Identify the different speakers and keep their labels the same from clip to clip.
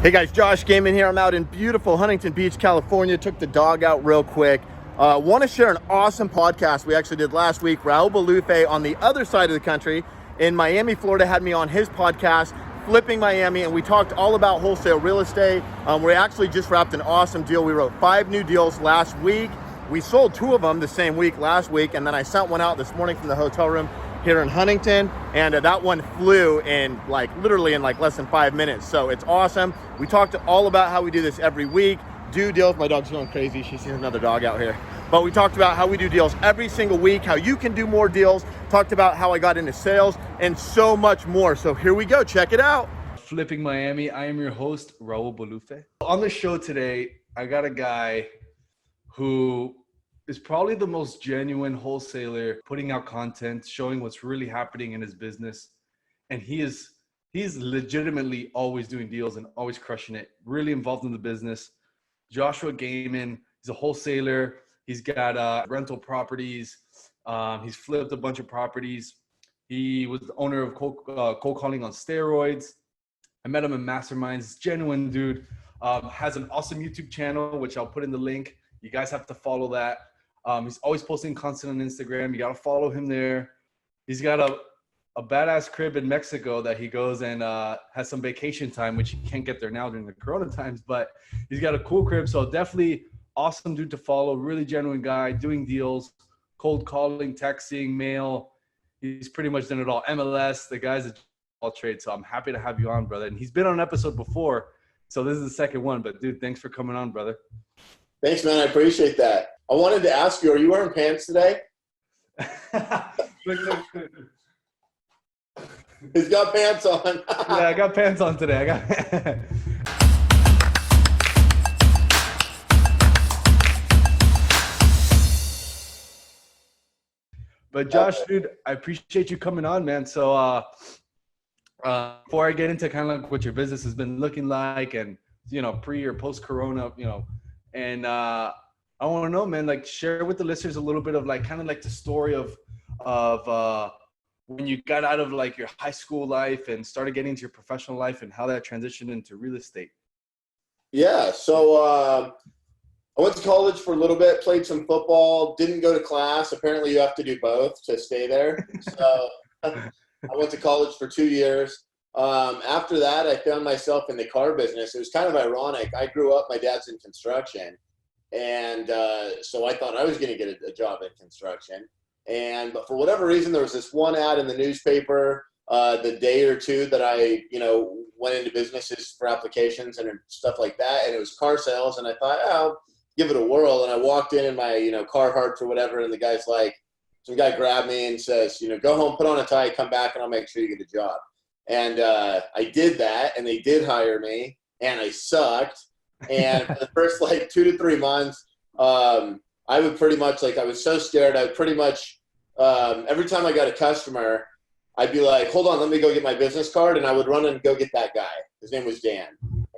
Speaker 1: Hey guys, Josh Gayman here. I'm out in beautiful Huntington Beach, California. Took the dog out real quick. Want to share an awesome podcast we actually did last week. Raul Bolufe on the other side of the country in Miami, Florida, had me on his podcast, Flipping Miami, and we talked all about wholesale real estate. We actually just wrapped an awesome deal. We wrote 5 new deals last week. We sold 2 of them the same week last week, and then I sent one out this morning from the hotel room here in Huntington, and that one flew in literally in less than 5 minutes. So it's awesome. We talked all about how we do this every week, do deals. My dog's going crazy. She sees another dog out here. But we talked about how we do deals every single week, how you can do more deals, talked about how I got into sales, and so much more. So here we go. Check it out.
Speaker 2: Flipping Miami. I am your host, Raul Bolufe. On the show today, I got a guy who is probably the most genuine wholesaler, putting out content, showing what's really happening in his business. And he's legitimately always doing deals and always crushing it, really involved in the business. Joshua Gayman, he's a wholesaler. He's got rental properties. He's flipped a bunch of properties. He was the owner of cold calling on steroids. I met him in masterminds. Genuine dude. Has an awesome YouTube channel, which I'll put in the link. You guys have to follow that. He's always posting content on Instagram. You got to follow him there. He's got a badass crib in Mexico that he goes and has some vacation time, which he can't get there now during the Corona times, but he's got a cool crib. So definitely awesome dude to follow. Really genuine guy, doing deals, cold calling, texting, mail. He's pretty much done it all. MLS, the guy's a all trade. So I'm happy to have you on, brother. And he's been on an episode before. So this is the second one, but dude, thanks for coming on, brother.
Speaker 1: Thanks, man. I appreciate that. I wanted to ask you, are you wearing pants today?
Speaker 2: Look.
Speaker 1: He's got pants on.
Speaker 2: Yeah, I got pants on today. But Josh, dude, I appreciate you coming on, man. So before I get into kind of like what your business has been looking like and, pre or post Corona, and I want to know, man, share with the listeners a little bit of the story of when you got out of your high school life and started getting into your professional life and how that transitioned into real estate.
Speaker 1: Yeah. So I went to college for a little bit, played some football, didn't go to class. Apparently you have to do both to stay there. So I went to college for 2 years. After that, I found myself in the car business. It was kind of ironic. I grew up, my dad's in construction. And so I thought I was going to get a job in construction. But for whatever reason, there was this one ad in the newspaper the day or two that I, went into businesses for applications and stuff like that. And it was car sales. And I thought, I'll give it a whirl. And I walked in my, Carhartt or whatever. And the guy's like, some guy grabbed me and says, go home, put on a tie, come back, and I'll make sure you get a job. And I did that. And they did hire me. And I sucked. And for the first 2 to 3 months, I would pretty much I was so scared. I would pretty much every time I got a customer, I'd be like, hold on, let me go get my business card. And I would run and go get that guy. His name was Dan.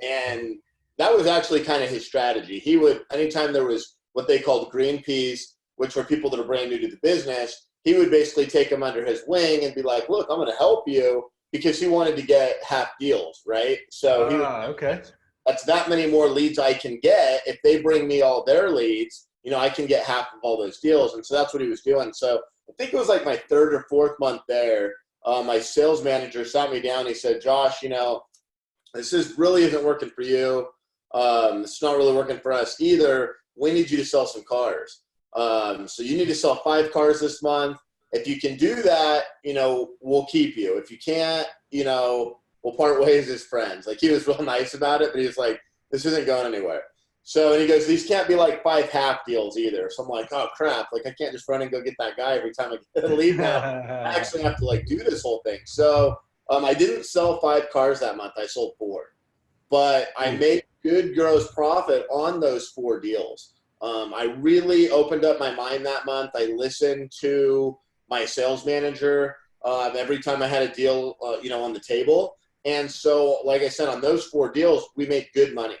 Speaker 1: And that was actually kind of his strategy. He would, anytime there was what they called green peas, which were people that are brand new to the business, he would basically take them under his wing and be like, look, I'm going to help you, because he wanted to get half deals, right? So
Speaker 2: okay.
Speaker 1: That's that many more leads I can get. If they bring me all their leads, I can get half of all those deals. And so that's what he was doing. So I think it was my 3rd or 4th month there. My sales manager sat me down. He said, Josh, this really isn't working for you. It's not really working for us either. We need you to sell some cars. So you need to sell 5 cars this month. If you can do that, we'll keep you. If you can't, we'll part ways as friends. He was real nice about it, but he was like, this isn't going anywhere. So, and he goes, these can't be 5 half deals either. So I'm like, oh crap. I can't just run and go get that guy every time I get a lead now. I actually have to do this whole thing. So I didn't sell 5 cars that month. I sold 4, but I made good gross profit on those 4 deals. I really opened up my mind that month. I listened to my sales manager every time I had a deal, on the table. And so, like I said, on those 4 deals, we made good money.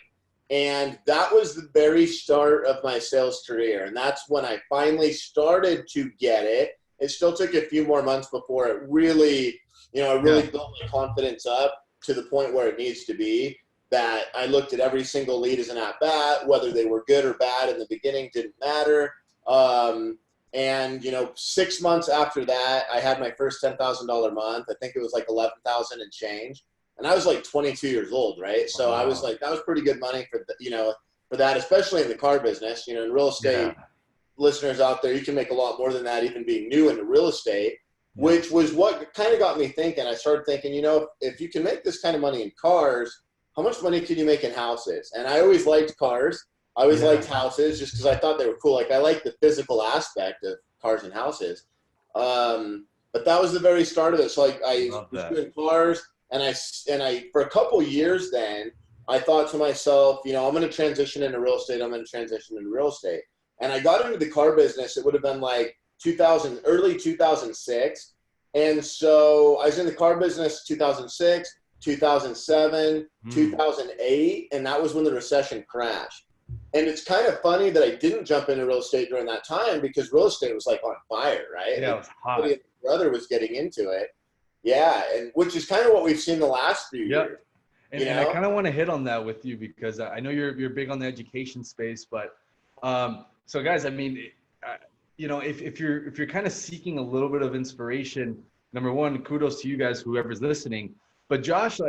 Speaker 1: And that was the very start of my sales career. And that's when I finally started to get it. It still took a few more months before it really, built my confidence up to the point where it needs to be. that I looked at every single lead as an at-bat, whether they were good or bad in the beginning didn't matter. And, 6 months after that, I had my first $10,000 month. I think it was like 11,000 and change. And I was like 22 years old, right? So I was like, that was pretty good money for, for that, especially in the car business. In real estate, listeners out there, you can make a lot more than that even being new into real estate, which was what kind of got me thinking. I started thinking, if you can make this kind of money in cars, how much money can you make in houses? And I always liked cars. I always liked houses just because I thought they were cool. Like I like the physical aspect of cars and houses. But that was the very start of it. So I was doing cars, and I for a couple years then, I thought to myself, I'm going to transition into real estate. And I got into the car business. It would have been like early 2006. And so I was in the car business 2006, 2007, 2008, and that was when the recession crashed. And it's kind of funny that I didn't jump into real estate during that time because real estate was like on fire, right?
Speaker 2: Yeah, it was hot.
Speaker 1: My brother was getting into it. Yeah, and which is kind of what we've seen the last few years.
Speaker 2: And I kind of want to hit on that with you because I know you're big on the education space, but so guys, I mean, if you're kind of seeking a little bit of inspiration, number one, kudos to you guys, whoever's listening. But Josh,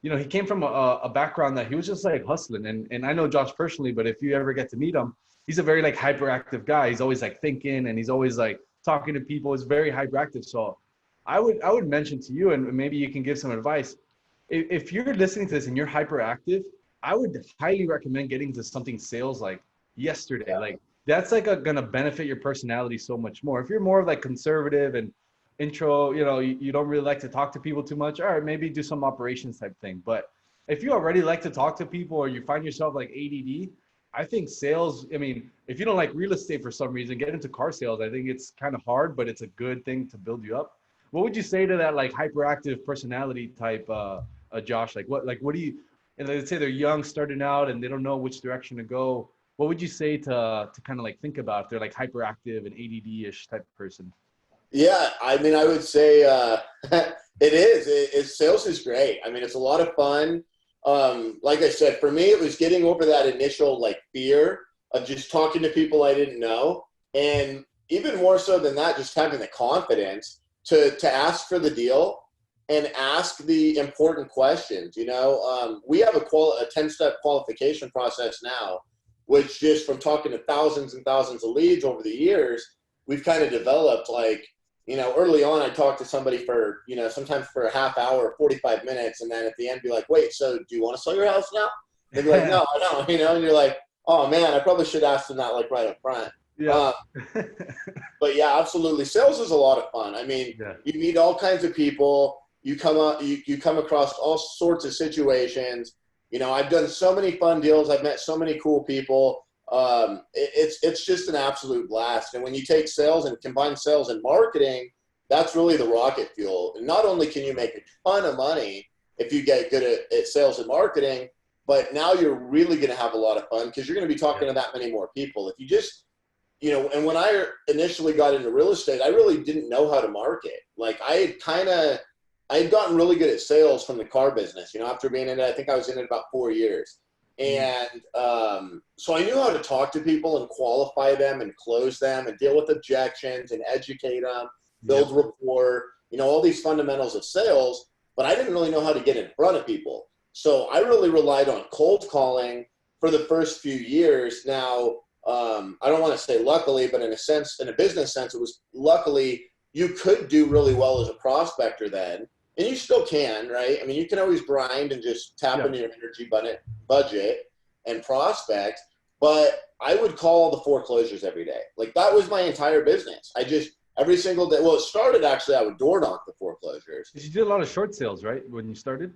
Speaker 2: he came from a background that he was just like hustling. And I know Josh personally, but if you ever get to meet him, he's a very like hyperactive guy. He's always like thinking, and he's always like talking to people. He's very hyperactive. So I would mention to you, and maybe you can give some advice. If you're listening to this and you're hyperactive, I would highly recommend getting to something sales like yesterday. Yeah. Like that's like gonna benefit your personality so much more. If you're more of like conservative and intro, you don't really like to talk to people too much, all right, maybe do some operations type thing. But if you already like to talk to people or you find yourself like ADD, I think sales, if you don't like real estate for some reason, get into car sales. I think it's kind of hard, but it's a good thing to build you up. What would you say to that like hyperactive personality type, Josh? What do you, and let's say they're young, starting out, and they don't know which direction to go. What would you say to kind of like think about if they're like hyperactive and ADD-ish type person?
Speaker 1: Yeah, I would say sales is great. It's a lot of fun. Like I said, for me, it was getting over that initial like fear of just talking to people I didn't know. And even more so than that, just having the confidence to ask for the deal and ask the important questions. We have a 10-step qualification process now, which just from talking to thousands and thousands of leads over the years, we've kind of developed like, early on, I talked to somebody for, sometimes for a half hour, 45 minutes. And then at the end be like, wait, so do you want to sell your house now? They'd be like, no, I don't, and you're like, oh man, I probably should ask them that like right up front.
Speaker 2: Yeah.
Speaker 1: But yeah, absolutely. Sales is a lot of fun. You meet all kinds of people, you come across all sorts of situations. I've done so many fun deals. I've met so many cool people. It's just an absolute blast. And when you take sales and combine sales and marketing, that's really the rocket fuel. And not only can you make a ton of money if you get good at sales and marketing, but now you're really going to have a lot of fun because you're going to be talking to that many more people. If you just, and when I initially got into real estate, I really didn't know how to market. Like I had gotten really good at sales from the car business, after being in it. I think I was in it about 4 years. And so I knew how to talk to people and qualify them and close them and deal with objections and educate them, build rapport, all these fundamentals of sales, but I didn't really know how to get in front of people. So I really relied on cold calling for the first few years. Now, I don't want to say luckily, but in a business sense, it was luckily you could do really well as a prospector then. And you still can, right? You can always grind and just tap into your energy budget and prospect, but I would call the foreclosures every day. Like that was my entire business. Every single day. Well, it started actually, I would door knock the foreclosures.
Speaker 2: You did a lot of short sales, right? When you started?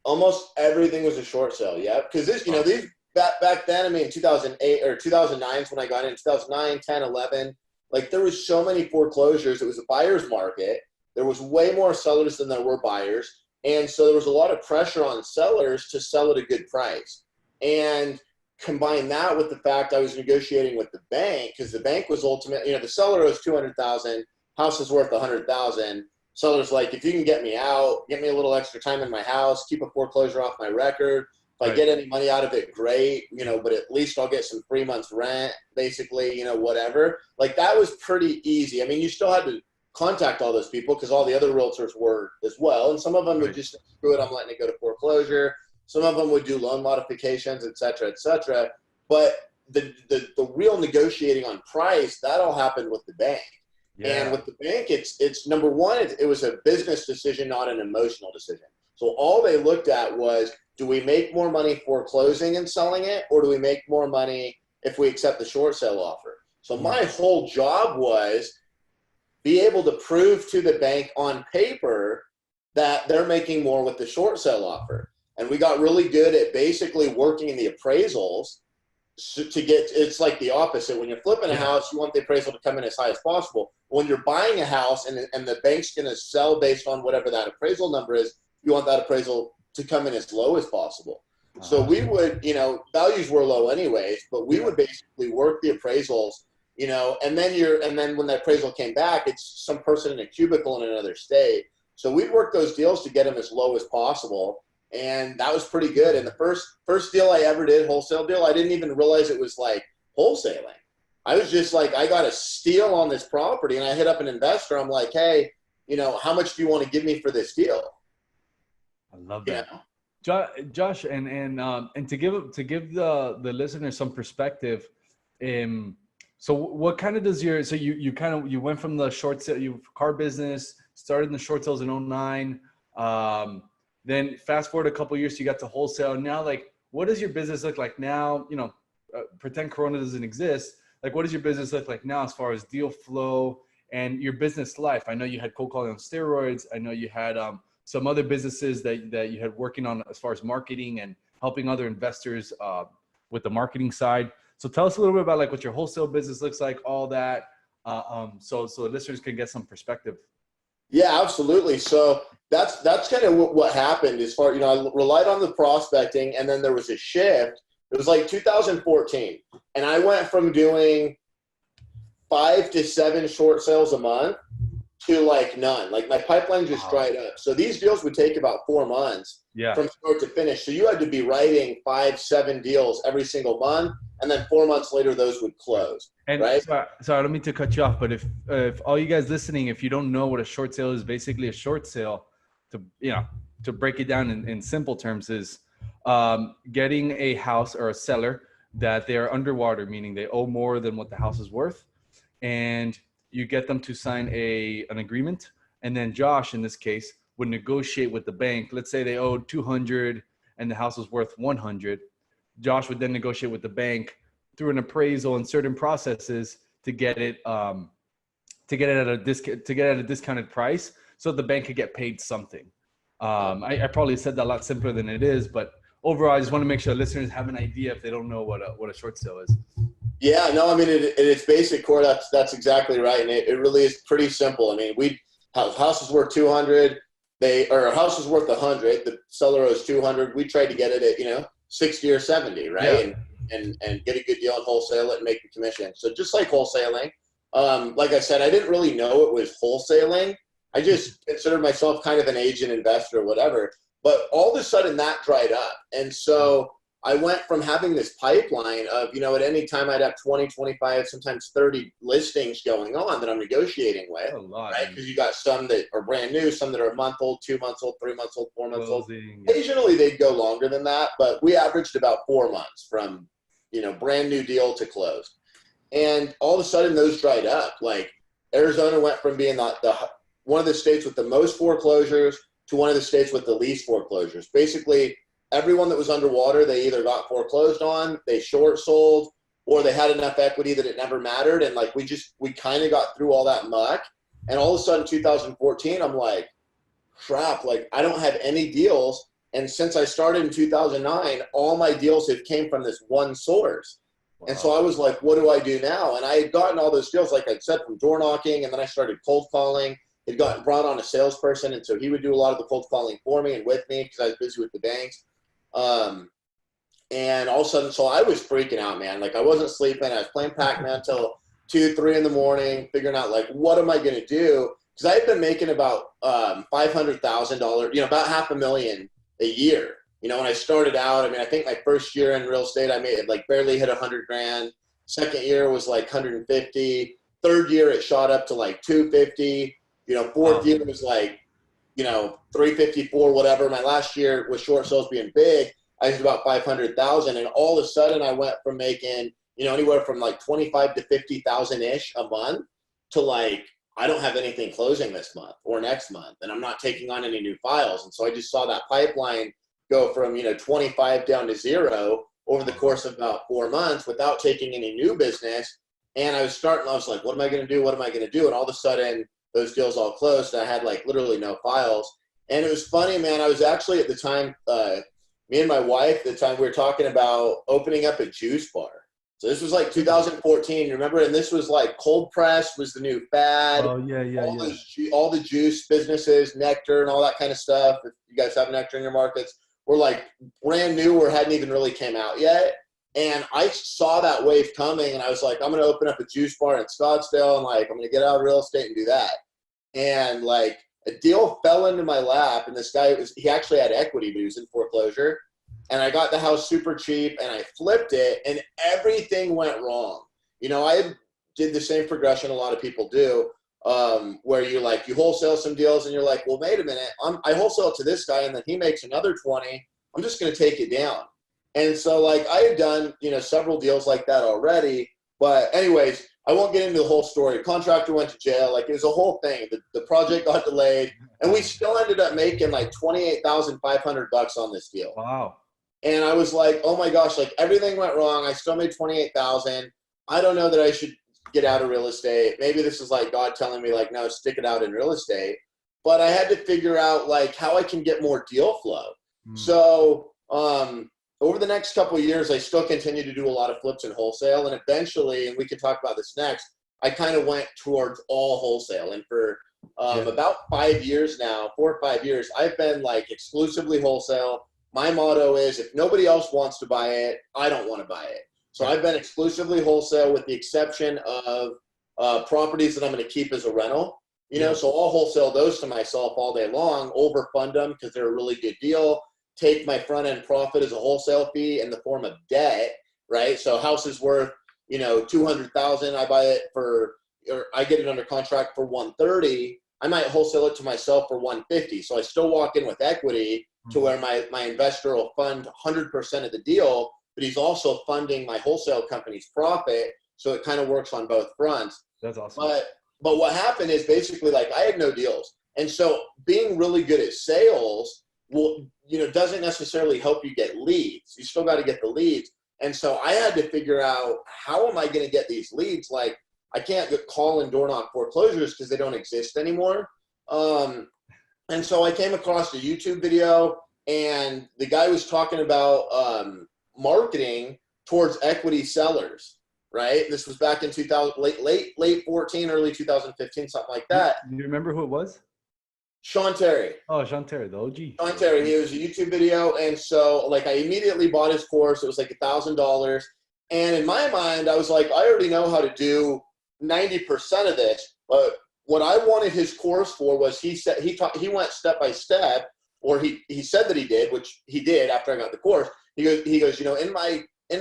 Speaker 1: Almost everything was a short sale. Yeah. Because these back then, 2008 or 2009 is when I got in, 2009, 10, 11, like there was so many foreclosures. It was a buyer's market. There was way more sellers than there were buyers. And so there was a lot of pressure on sellers to sell at a good price. And combine that with the fact I was negotiating with the bank because the bank was ultimately, the seller owes $200,000, house is worth $100,000. Seller's like, if you can get me out, get me a little extra time in my house, keep a foreclosure off my record, If I get any money out of it, great, you know, but at least I'll get some 3 months rent, basically, you know, whatever. Like that was pretty easy. I mean, you still had to contact all those people because all the other realtors were as well. And some of them would just screw it, I'm letting it go to foreclosure. Some of them would do loan modifications, et cetera, et cetera. But the real negotiating on price, that all happened with the bank. Yeah. And with the bank, it's number one, it was a business decision, not an emotional decision. So all they looked at was, do we make more money foreclosing and selling it, or do we make more money if we accept the short sale offer? So my whole job was be able to prove to the bank on paper that they're making more with the short sale offer. And we got really good at basically working in the appraisals to get, it's like the opposite. When you're flipping a house, you want the appraisal to come in as high as possible. When you're buying a house and the bank's going to sell based on whatever that appraisal number is, you want that appraisal to come in as low as possible. So we would, you know, values were low anyways, but we would basically work the appraisals, you know, and then when the appraisal came back, it's some person in a cubicle in another state. So we'd work those deals to get them as low as possible. And that was pretty good. And the first deal I ever did, wholesale deal, I didn't even realize it was like wholesaling. I was just like, I got a steal on this property, and I hit up an investor. I'm like, hey, you know, how much do you want to give me for this deal?
Speaker 2: I love that. Josh, and to give the listeners some perspective, so what kind of does your, so you went from the short sale, car business, started in the short sales in 2009, then fast forward a couple of years, you got to wholesale. Now, like, what does your business look like now? You know, pretend Corona doesn't exist. Like, what does your business look like now as far as deal flow and your business life? I know you had cold calling on steroids. I know you had some other businesses that you had working on as far as marketing and helping other investors with the marketing side. So tell us a little bit about like what your wholesale business looks like, all that, so the listeners can get some perspective.
Speaker 1: Yeah, absolutely. So that's kind of what happened as far, you know, I relied on the prospecting, and then there was a shift. It was like 2014, and I went from doing 5 to 7 short sales a month to like none. Like my pipeline just dried up. So these deals would take about 4 months from start to finish. So you had to be writing 5, 7 deals every single month, and then 4 months later, those would close.
Speaker 2: And
Speaker 1: right?
Speaker 2: Sorry, I don't mean to cut you off, but if all you guys listening, if you don't know what a short sale is, basically a short sale, to break it down in simple terms, is getting a house or a seller that they are underwater, meaning they owe more than what the house is worth, and you get them to sign an agreement, and then Josh, in this case, would negotiate with the bank. Let's say they owed 200 and the house was worth 100. Josh would then negotiate with the bank through an appraisal and certain processes to get it at a discounted price, so the bank could get paid something. I probably said that a lot simpler than it is, but overall, I just want to make sure listeners have an idea if they don't know what a short sale is.
Speaker 1: Yeah, no, I mean, it's basic core. That's exactly right. And it really is pretty simple. I mean, house is worth 200. Our house is worth 100. The seller owes 200. We tried to get it at, you know, 60 or 70, right? Yeah. And get a good deal and wholesale it and make the commission. So just like wholesaling, like I said, I didn't really know it was wholesaling. I just considered myself kind of an agent, investor, whatever. But all of a sudden that dried up. And so I went from having this pipeline of, you know, at any time I'd have 20, 25, sometimes 30 listings going on that I'm negotiating with, right? Because you got some that are brand new, some that are a month old, 2 months old, 3 months old, 4 months old. Occasionally they'd go longer than that, but we averaged about 4 months from, you know, brand new deal to close. And all of a sudden those dried up. Like Arizona went from being one of the states with the most foreclosures to one of the states with the least foreclosures. Basically, everyone that was underwater, they either got foreclosed on, they short sold, or they had enough equity that it never mattered. And like, we kind of got through all that muck. And all of a sudden, 2014, I'm like, crap, like I don't have any deals. And since I started in 2009, all my deals have came from this one source. Wow. And so I was like, what do I do now? And I had gotten all those deals, like I said, from door knocking. And then I started cold calling. Had gotten brought on a salesperson. And so he would do a lot of the cold calling for me and with me because I was busy with the banks. And all of a sudden, so I was freaking out, man. Like I wasn't sleeping. I was playing Pac-Man till 2, 3 in the morning, figuring out like, what am I going to do? Because I had been making about $500,000, you know, about $500,000 a year when I started out, I mean, I think my first year in real estate, I made like barely hit 100 grand. Second year was like 150. Third year, it shot up to like 250. Fourth year was like, 354, whatever. My last year with short sales being big, I was about 500,000. And all of a sudden I went from making, anywhere from like 25 to 50,000 ish a month to like, I don't have anything closing this month or next month, and I'm not taking on any new files. And so I just saw that pipeline go from, 25 down to 0 over the course of about 4 months without taking any new business. And I was like, what am I going to do? What am I going to do? And all of a sudden those deals all closed. And I had like literally no files. And it was funny, man. I was actually at the time, me and my wife, at the time we were talking about opening up a juice bar. So this was like 2014, you remember? And this was like cold press was the new fad.
Speaker 2: Oh, yeah.
Speaker 1: All the juice businesses, Nectar and all that kind of stuff. If you guys have Nectar in your markets, were like brand new or hadn't even really came out yet. And I saw that wave coming, and I was like, I'm going to open up a juice bar in Scottsdale, and like, I'm going to get out of real estate and do that. And like a deal fell into my lap, and this guy he actually had equity, but he was in foreclosure. And I got the house super cheap, and I flipped it, and everything went wrong. I did the same progression a lot of people do, where you wholesale some deals, and you're like, well, wait a minute, I wholesale it to this guy, and then he makes another 20. I'm just going to take it down. And so like I had done, several deals like that already. But anyways, I won't get into the whole story. Contractor went to jail. Like it was a whole thing. The project got delayed, and we still ended up making like $28,500 on this deal.
Speaker 2: Wow.
Speaker 1: And I was like, oh my gosh, like everything went wrong. I still made 28,000. I don't know that I should get out of real estate. Maybe this is like God telling me like, no, stick it out in real estate. But I had to figure out like how I can get more deal flow. So, over the next couple of years, I still continue to do a lot of flips and wholesale. And eventually, and we can talk about this next, I kind of went towards all wholesale. And for about 5 years now, 4 or 5 years, I've been like exclusively wholesale. My motto is if nobody else wants to buy it, I don't want to buy it. So I've been exclusively wholesale with the exception of properties that I'm going to keep as a rental. So I'll wholesale those to myself all day long, overfund them because they're a really good deal. Take my front end profit as a wholesale fee in the form of debt, right? So house is worth, 200,000. I buy it or I get it under contract for 130. I might wholesale it to myself for 150. So I still walk in with equity to where my investor will fund 100% of the deal, but he's also funding my wholesale company's profit. So it kind of works on both fronts.
Speaker 2: That's awesome.
Speaker 1: But what happened is basically like I had no deals. And so being really good at sales doesn't necessarily help you get leads. You still got to get the leads. And so I had to figure out how am I going to get these leads? Like I can't call and door knock foreclosures because they don't exist anymore. And so I came across a YouTube video, and the guy was talking about marketing towards equity sellers, right? This was back in 2000, late 14, early 2015, something like that.
Speaker 2: Do you remember who it was?
Speaker 1: Sean Terry.
Speaker 2: Oh, Sean Terry, the OG.
Speaker 1: Sean Terry. He was a YouTube video. And so like I immediately bought his course. It was like $1,000. And in my mind, I was like, I already know how to do 90% of this. But what I wanted his course for was he went step by step, or he said that he did, which he did after I got the course. He goes, in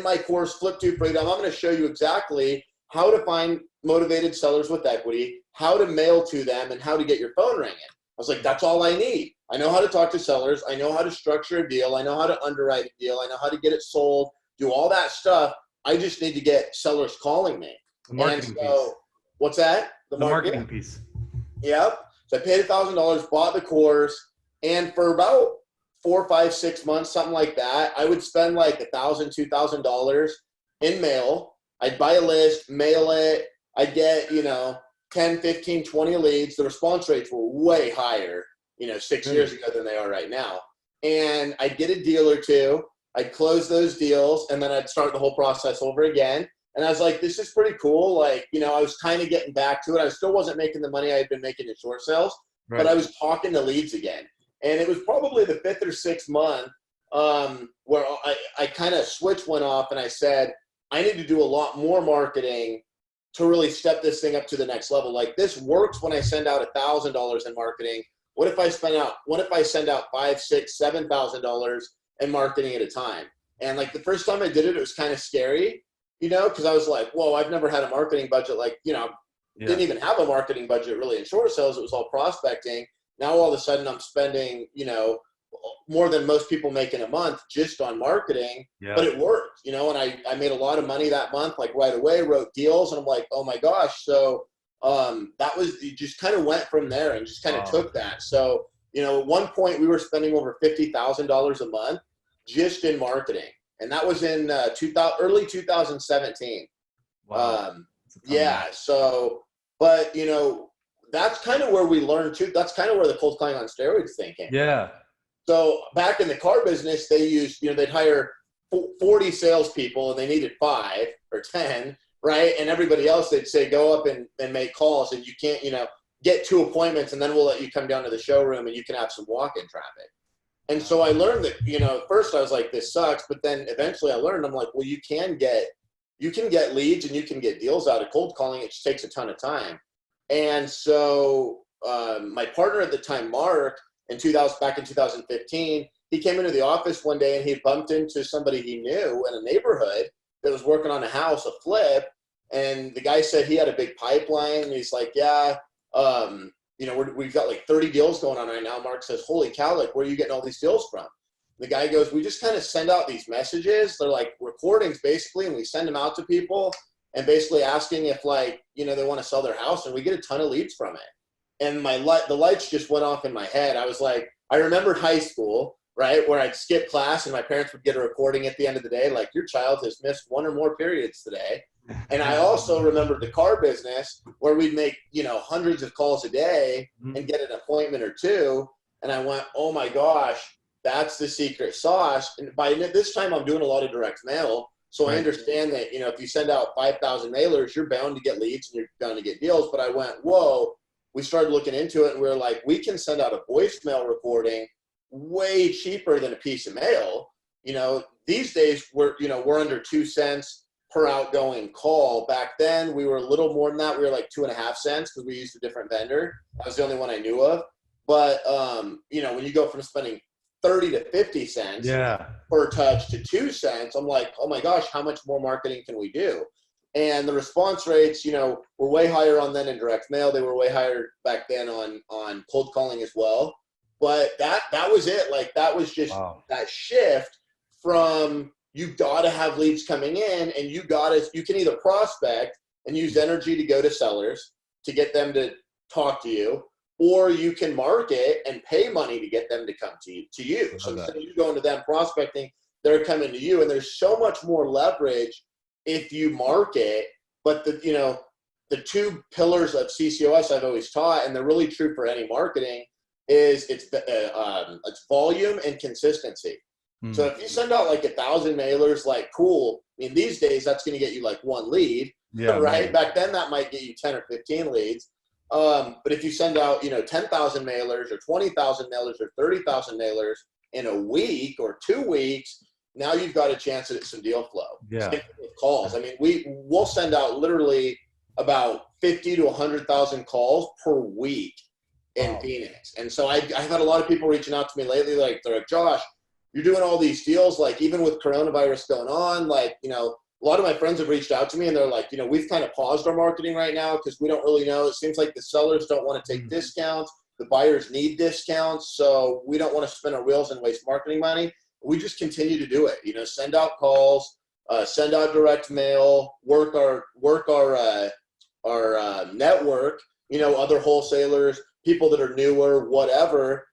Speaker 1: my course, Flip to Freedom, I'm going to show you exactly how to find motivated sellers with equity, how to mail to them, and how to get your phone ringing. I was like, that's all I need. I know how to talk to sellers. I know how to structure a deal. I know how to underwrite a deal. I know how to get it sold, do all that stuff. I just need to get sellers calling me.
Speaker 2: The marketing piece.
Speaker 1: What's that?
Speaker 2: The marketing piece.
Speaker 1: Yep. So I paid $1,000, bought the course, and for about 4, 5, 6 months, something like that, I would spend like $1,000, $2,000 in mail. I'd buy a list, mail it. I'd get, 10, 15, 20 leads. The response rates were way higher, 6 years ago than they are right now. And I'd get a deal or two. I'd close those deals, and then I'd start the whole process over again. And I was like, this is pretty cool. Like, I was kind of getting back to it. I still wasn't making the money I had been making in short sales, but I was talking to leads again. And it was probably the 5th or 6th month where I kind of switch went off, and I said, I need to do a lot more marketing to really step this thing up to the next level. Like this works when I send out $1,000 in marketing. What if I send out $5,000, $6,000, $7,000 and marketing at a time. And like the first time I did it, it was kind of scary, because I was like, whoa, I've never had a marketing budget. Like, didn't even have a marketing budget really in short sales. It was all prospecting. Now all of a sudden I'm spending, more than most people make in a month just on marketing, but it worked, and I made a lot of money that month, like right away, wrote deals, and I'm like, oh my gosh. So that was, you just kind of went from there and just kind of took that. So, at one point we were spending over $50,000 a month just in marketing. And that was in early 2017.
Speaker 2: Wow.
Speaker 1: Yeah. So, but that's kind of where we learned too. That's kind of where the cold calling on steroids thinking.
Speaker 2: Yeah.
Speaker 1: So back in the car business, they used, they'd hire 40 salespeople and they needed 5 or 10, right? And everybody else, they'd say, go up and make calls, and you can't, get 2 appointments, and then we'll let you come down to the showroom and you can have some walk-in traffic. And so I learned that, at first I was like, this sucks. But then eventually I learned, I'm like, well, you can get leads and you can get deals out of cold calling. It just takes a ton of time. And so my partner at the time, Mark, back in 2015, he came into the office one day and he bumped into somebody he knew in a neighborhood that was working on a house, a flip. And the guy said he had a big pipeline. And he's like, yeah, we've got like 30 deals going on right now. Mark says, holy cow, like, where are you getting all these deals from? The guy goes, we just kind of send out these messages. They're like recordings basically, and we send them out to people and basically asking if they want to sell their house, and we get a ton of leads from it. And the lights just went off in my head. I was like, I remembered high school, right, where I'd skip class and my parents would get a recording at the end of the day, like, your child has missed 1 or more periods today. And I also remembered the car business where we'd make, hundreds of calls a day and get an appointment or 2. And I went, oh my gosh, that's the secret sauce. And by this time I'm doing a lot of direct mail. So I understand that, if you send out 5,000 mailers, you're bound to get leads and you're bound to get deals. But I went, whoa, we started looking into it, and we were like, we can send out a voicemail recording way cheaper than a piece of mail. These days we're under 2 cents per outgoing call. Back then we were a little more than that. We were like 2.5 cents because we used a different vendor. That was the only one I knew of. But when you go from spending 30 to 50 cents per touch to 2 cents, I'm like, oh my gosh, how much more marketing can we do? And the response rates, were way higher on then in direct mail. They were way higher back then on cold calling as well. But that was it. Like, that was just that shift from, you've got to have leads coming in, and you can either prospect and use energy to go to sellers to get them to talk to you, or you can market and pay money to get them to come to you. So instead of you going to them prospecting, they're coming to you. And there's so much more leverage if you market. But the 2 pillars of CCOS I've always taught, and they're really true for any marketing, is it's volume and consistency. So if you send out like 1,000 mailers, like, cool. I mean, these days that's going to get you like 1 lead, right? Man. Back then that might get you 10 or 15 leads. But if you send out, 10,000 mailers or 20,000 mailers or 30,000 mailers in a week or 2 weeks, now you've got a chance at some deal flow.
Speaker 2: Yeah.
Speaker 1: Same with calls. I mean, we'll send out literally about 50 to 100,000 calls per week in Phoenix. And so I've had a lot of people reaching out to me lately, like, they're like, Josh, you're doing all these deals, like, even with coronavirus going on, like, a lot of my friends have reached out to me and they're like, we've kind of paused our marketing right now because we don't really know. It seems like the sellers don't want to take discounts. The buyers need discounts. So we don't want to spin our wheels and waste marketing money. We just continue to do it, send out calls, send out direct mail, work our network, other wholesalers, people that are newer, whatever.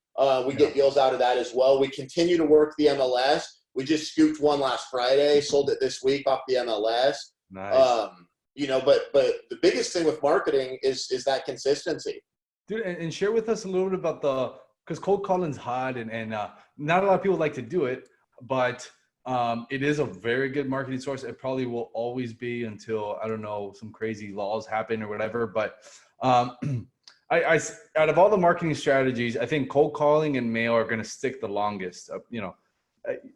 Speaker 1: We get deals out of that as well. We continue to work the MLS. We just scooped one last Friday, sold it this week off the MLS.
Speaker 2: Nice.
Speaker 1: But the biggest thing with marketing is that consistency.
Speaker 2: Dude, and share with us a little bit about because cold calling's hot and not a lot of people like to do it, but it is a very good marketing source. It probably will always be until, I don't know, some crazy laws happen or whatever. But I out of all the marketing strategies, I think cold calling and mail are going to stick the longest.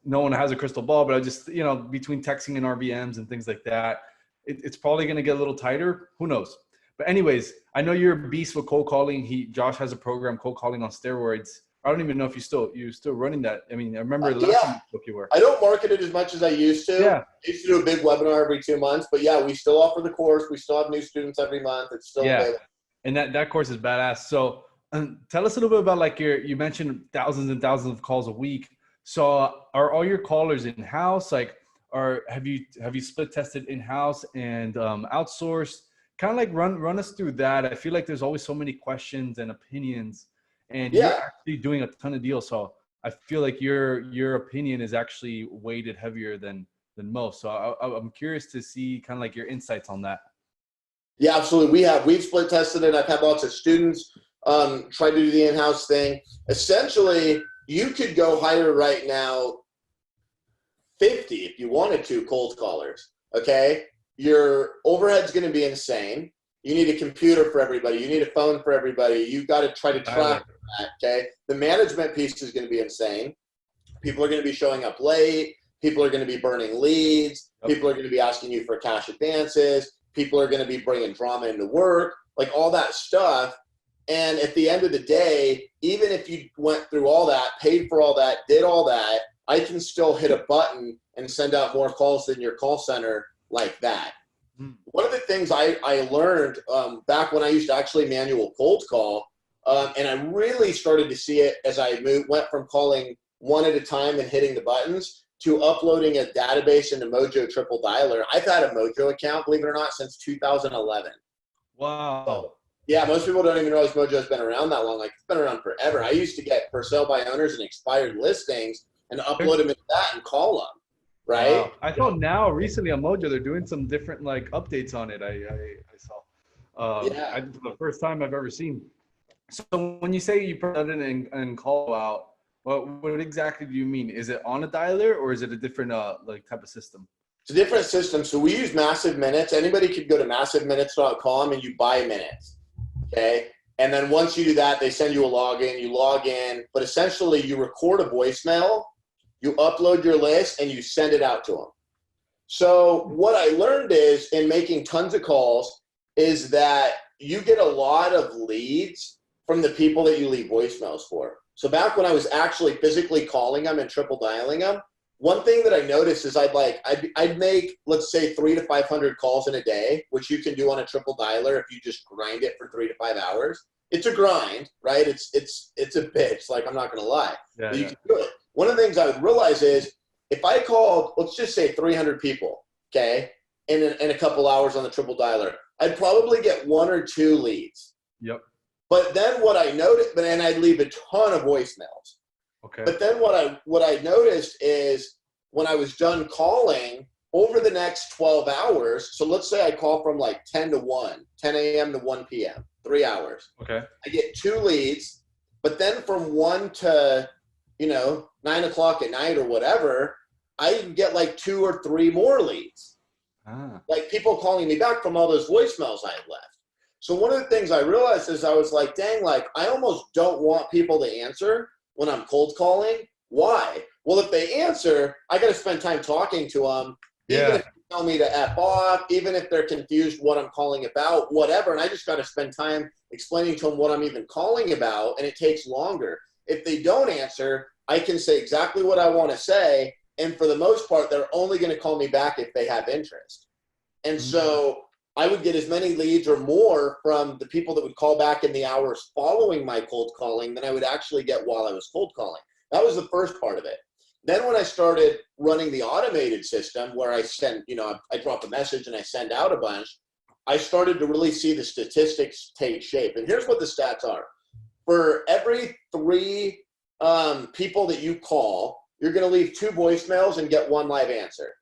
Speaker 2: No one has a crystal ball, but I just, between texting and RVMs and things like that, it's probably going to get a little tighter. Who knows? But anyways, I know you're a beast with cold calling. Josh has a program, Cold Calling on Steroids. I don't even know if you're still running that. I mean, I remember last
Speaker 1: Yeah.
Speaker 2: time you spoke, you were.
Speaker 1: I don't market it as much as I used to.
Speaker 2: Yeah.
Speaker 1: I used to do a big webinar every 2 months, but yeah, we still offer the course. We still have new students every month. It's still available.
Speaker 2: And that course is badass. So tell us a little bit about like you mentioned thousands and thousands of calls a week. So are all your callers in-house? Like, or have you split tested in-house and outsourced? Kind of like run us through that. I feel like there's always so many questions and opinions, and you're actually doing a ton of deals. So I feel like your opinion is actually weighted heavier than most. So I'm curious to see kind of like your insights on that.
Speaker 1: Yeah, absolutely. We've split tested it. I've had lots of students try to do the in-house thing. Essentially, you could go hire right now 50 if you wanted to cold callers. Okay, your overhead's going to be insane. You need a computer for everybody. You need a phone for everybody. You got to try to track that. Okay, the management piece is going to be insane. People are going to be showing up late. People are going to be burning leads. People are going to be asking you for cash advances. People are going to be bringing drama into work, like all that stuff. And at the end of the day, even if you went through all that, paid for all that, did all that, I can still hit a button and send out more calls than your call center like that. One of the things I learned back when I used to actually manual cold call, and I really started to see it as I went from calling one at a time and hitting the buttons to uploading a database into Mojo Triple Dialer. I've had a Mojo account, believe it or not, since 2011.
Speaker 2: Wow.
Speaker 1: So, yeah, most people don't even realize Mojo's been around that long. Like, it's been around forever. I used to get for sale by owners and expired listings and upload them into that and call them, right?
Speaker 2: Wow. I thought now recently on Mojo they're doing some different like updates on it. I saw. The first time I've ever seen. So when you say you put that in and call out, what exactly do you mean? Is it on a dialer or is it a different like type of system?
Speaker 1: It's a different system. So we use Massive Minutes. Anybody could go to massiveminutes.com and you buy minutes. Okay. And then once you do that, they send you a login, you log in, but essentially you record a voicemail, you upload your list, and you send it out to them. So what I learned is in making tons of calls is that you get a lot of leads from the people that you leave voicemails for. So back when I was actually physically calling them and triple dialing them, one thing that I noticed is I'd make, let's say 300 to 500 calls in a day, which you can do on a triple dialer if you just grind it for 3 to 5 hours. It's a grind, right? It's a bitch. Like, I'm not going to lie. But you can do it. One of the things I would realize is if I called, let's just say 300 people, okay, in a couple hours on the triple dialer, I'd probably get 1 or 2 leads.
Speaker 2: Yep.
Speaker 1: But then what I noticed, and I'd leave a ton of voicemails.
Speaker 2: Okay.
Speaker 1: But then what I noticed is when I was done calling over the next 12 hours, so let's say I call from like 10 a.m. to 1 p.m., 3 hours.
Speaker 2: Okay.
Speaker 1: I get 2 leads, but then from 1 to, 9 o'clock at night or whatever, I get like 2 or 3 more leads. Like people calling me back from all those voicemails I had left. So one of the things I realized is I was like, dang, like I almost don't want people to answer when I'm cold calling. Why? Well, if they answer, I got to spend time talking to them. Even if they tell me to F off, even if they're confused what I'm calling about, whatever. And I just got to spend time explaining to them what I'm even calling about, and it takes longer. If they don't answer, I can say exactly what I want to say. And for the most part, they're only going to call me back if they have interest. And so I would get as many leads or more from the people that would call back in the hours following my cold calling than I would actually get while I was cold calling. That was the first part of it. Then when I started running the automated system where I send, I drop a message and I send out a bunch, I started to really see the statistics take shape. And here's what the stats are. For every 3 people that you call, you're going to leave 2 voicemails and get 1 live answer.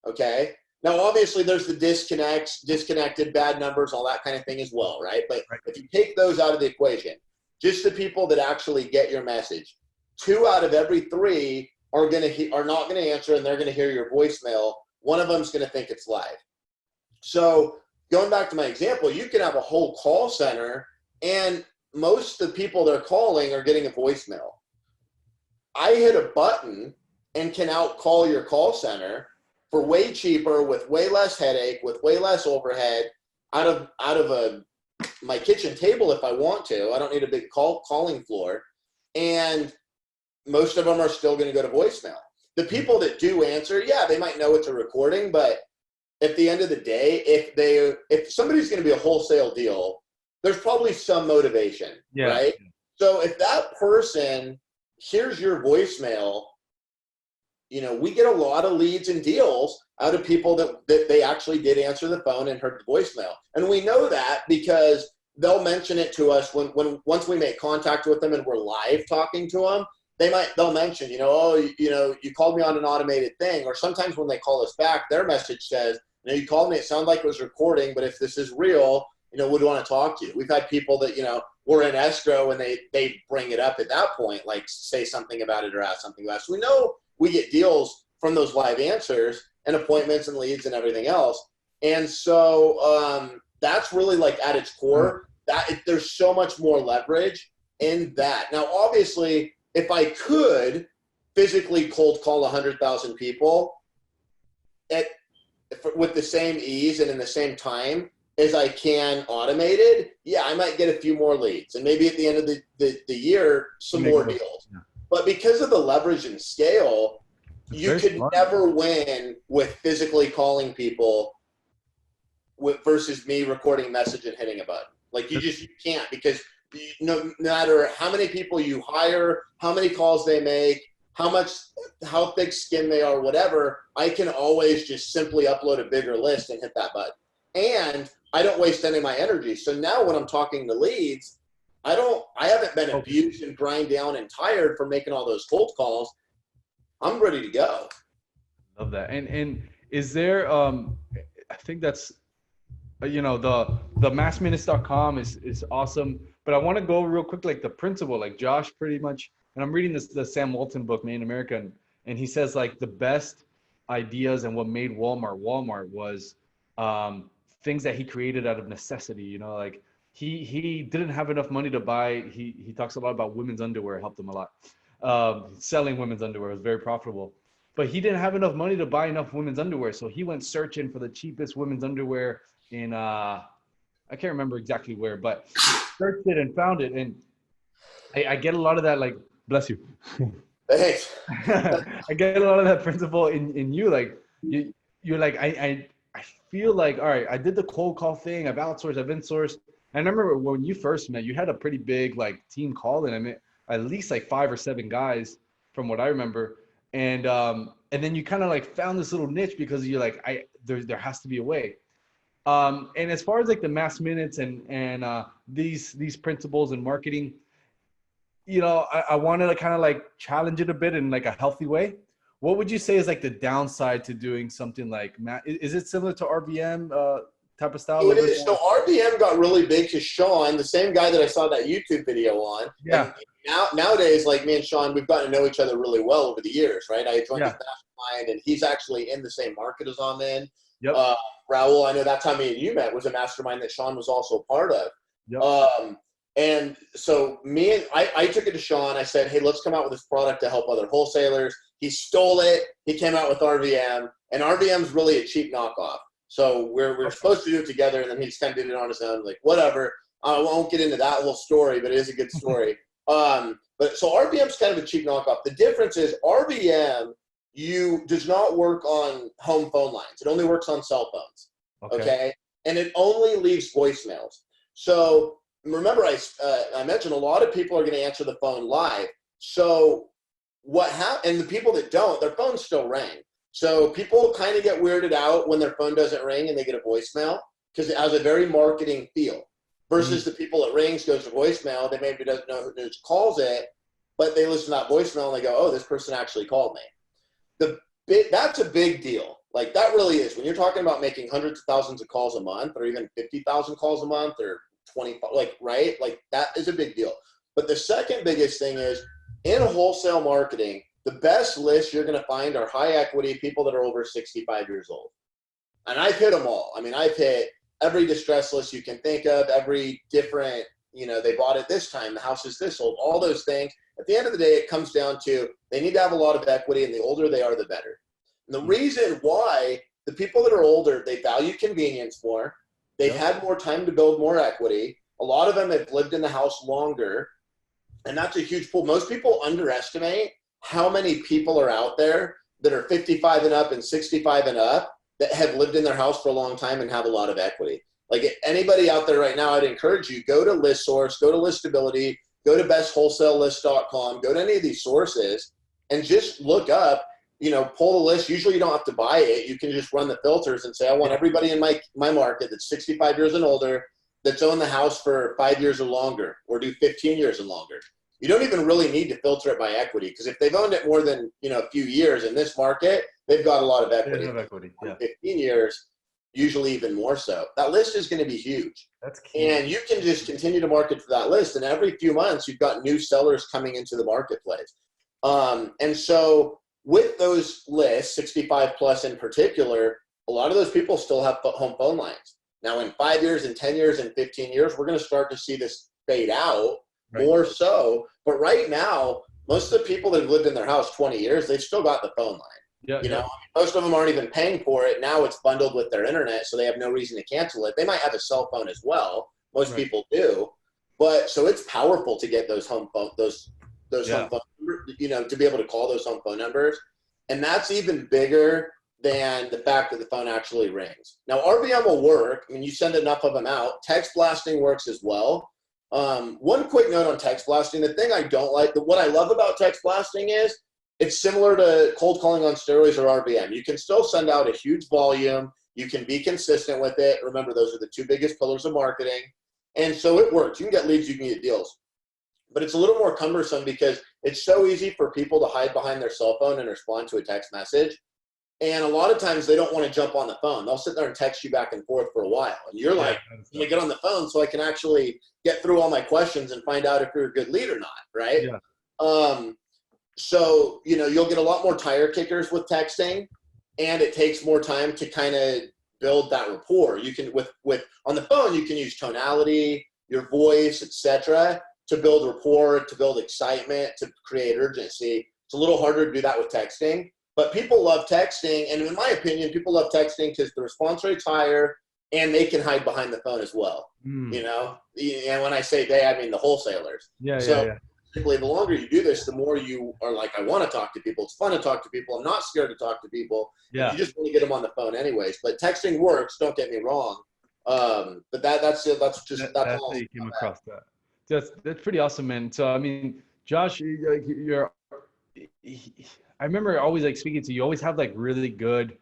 Speaker 1: Okay? Now, obviously, there's the disconnected, bad numbers, all that kind of thing as well, right? But if you take those out of the equation, just the people that actually get your message, 2 out of every 3 are not going to answer, and they're going to hear your voicemail. One of them is going to think it's live. So going back to my example, you can have a whole call center, and most of the people they're calling are getting a voicemail. I hit a button and can out-call your call center for way cheaper, with way less headache, with way less overhead, out of my kitchen table if I want to. I don't need a big calling floor. and most of them are still going to go to voicemail. The people that do answer, yeah, they might know it's a recording, but at the end of the day, if somebody's going to be a wholesale deal, there's probably some motivation, right? So if that person hears your voicemail, you know, we get a lot of leads and deals out of people that they actually did answer the phone and heard the voicemail. And we know that because they'll mention it to us once we make contact with them and we're live talking to them. They'll mention, you know, oh, you know, you called me on an automated thing. Or sometimes when they call us back, their message says, you know, you called me, it sounded like it was recording, but if this is real, you know, would want to talk to you. We've had people that, you know, were in escrow and they bring it up at that point, like say something about it or ask something about it. So we know we get deals from those live answers and appointments and leads and everything else. And so that's really like at its core, there's so much more leverage in that. Now, obviously, if I could physically cold call 100,000 people with the same ease and in the same time as I can automated, yeah, I might get a few more leads. And maybe at the end of the year, some more deals. Yeah. But because of the leverage and scale, you could never win with physically calling people versus me recording a message and hitting a button. Like you can't, because no matter how many people you hire, how many calls they make, how thick skin they are, whatever, I can always just simply upload a bigger list and hit that button. And I don't waste any of my energy. So now when I'm talking to leads, I haven't been abused and grind down and tired from making all those cold calls. I'm ready to go.
Speaker 2: Love that. And is there, I think that's, you know, the massminutes.com is awesome, but I want to go real quick, like the principle, like Josh pretty much, and I'm reading the Sam Walton book, Made in America, and he says like the best ideas and what made Walmart was things that he created out of necessity. You know, like he didn't have enough money to buy, he talks a lot about women's underwear, helped him a lot. Selling women's underwear was very profitable, but he didn't have enough money to buy enough women's underwear. So he went searching for the cheapest women's underwear in, I can't remember exactly where, but searched it and found it. And I get a lot of that, like, bless you.
Speaker 1: Thanks.
Speaker 2: I get a lot of that principle in you. Like you're like, I feel like, all right, I did the cold call thing. I've outsourced, I've insourced. And I remember when you first met, you had a pretty big like team calling. I mean, at least like 5 or 7 guys from what I remember. And then you kind of like found this little niche because you're like, there has to be a way. And as far as like the mass minutes and these principles in marketing, you know, I wanted to kind of like challenge it a bit in like a healthy way. What would you say is like the downside to doing something like is it similar to RBM type of style?
Speaker 1: It is. So RBM got really big because Sean, the same guy that I saw that YouTube video on.
Speaker 2: Yeah.
Speaker 1: Nowadays, like me and Sean, we've gotten to know each other really well over the years, right? I joined his mastermind, and he's actually in the same market as I'm in.
Speaker 2: Yep.
Speaker 1: Raul, I know that time me and you met was a mastermind that Sean was also part of.
Speaker 2: Yep.
Speaker 1: And so I took it to Sean. I said, hey, let's come out with this product to help other wholesalers. He stole it. He came out with RVM, and RVM's really a cheap knockoff. So we're supposed to do it together, and then he just kind of did it on his own. Like, whatever. I won't get into that whole story, but it is a good story. But so RVM's kind of a cheap knockoff. The difference is RVM does not work on home phone lines. It only works on cell phones. Okay? And it only leaves voicemails. So remember, I mentioned a lot of people are going to answer the phone live. So and the people that don't, their phones still ring. So people kind of get weirded out when their phone doesn't ring and they get a voicemail because it has a very marketing feel versus the people that rings, goes to voicemail. They maybe doesn't know who calls it, but they listen to that voicemail and they go, oh, this person actually called me. That's a big deal. Like that really is. When you're talking about making hundreds of thousands of calls a month or even 50,000 calls a month or 20, like, right? Like that is a big deal. But the second biggest thing is in wholesale marketing, the best lists you're going to find are high equity people that are over 65 years old. And I've hit them all. I mean, I've hit every distress list you can think of, every different, you know, they bought it this time, the house is this old, all those things. At the end of the day, it comes down to they need to have a lot of equity, and the older they are, the better. And the reason why the people that are older, they value convenience more. They've had more time to build more equity. A lot of them have lived in the house longer. And that's a huge pool. Most people underestimate how many people are out there that are 55 and up and 65 and up that have lived in their house for a long time and have a lot of equity. Like anybody out there right now, I'd encourage you, go to ListSource, go to Listability, go to bestwholesalelist.com, go to any of these sources and just look up, pull the list. Usually you don't have to buy it. You can just run the filters and say, I want everybody in my market that's 65 years and older that's owned the house for 5 years or longer, or do 15 years and longer. You don't even really need to filter it by equity, because if they've owned it more than a few years in this market, they've got a lot of equity.
Speaker 2: They have equity, yeah.
Speaker 1: 15 years, usually even more so. That list is going to be huge.
Speaker 2: That's key.
Speaker 1: And you can just continue to market to that list, and every few months you've got new sellers coming into the marketplace. And so with those lists, 65 plus in particular, a lot of those people still have home phone lines. Now in 5 years and 10 years and 15 years, we're going to start to see this fade out. Right. More so. But right now, most of the people that have lived in their house 20 years, they've still got the phone line.
Speaker 2: Yeah,
Speaker 1: Most of them aren't even paying for it. Now it's bundled with their internet, so they have no reason to cancel it. They might have a cell phone as well. Most people do. But so it's powerful to get those home phone, those home phone, to be able to call those home phone numbers. And that's even bigger than the fact that the phone actually rings. Now, RBM will work. I mean, you send enough of them out. Text blasting works as well. One quick note on text blasting. The thing I don't like, what I love about text blasting is it's similar to cold calling on steroids or RBM. You can still send out a huge volume. You can be consistent with it. Remember, those are the two biggest pillars of marketing. And so it works. You can get leads, you can get deals. But it's a little more cumbersome because it's so easy for people to hide behind their cell phone and respond to a text message. And a lot of times they don't want to jump on the phone. They'll sit there and text you back and forth for a while. And you're like, I'm going to get on the phone so I can actually get through all my questions and find out if you're a good lead or not, right? Yeah. So, you'll get a lot more tire kickers with texting, and it takes more time to kind of build that rapport. You can, with on the phone, you can use tonality, your voice, etc., to build rapport, to build excitement, to create urgency. It's a little harder to do that with texting. But people love texting, and in my opinion, people love texting because the response rate's higher, and they can hide behind the phone as well. And when I say they, I mean the wholesalers. Simply, the longer you do this, the more you are like, I want to talk to people. It's fun to talk to people. I'm not scared to talk to people. Yeah. You just want to get them on the phone anyways. But texting works. Don't get me wrong. But that's it. That's
Speaker 2: how you came across that. That's pretty awesome, man. So I mean, Josh, I remember always speaking to you, always have really good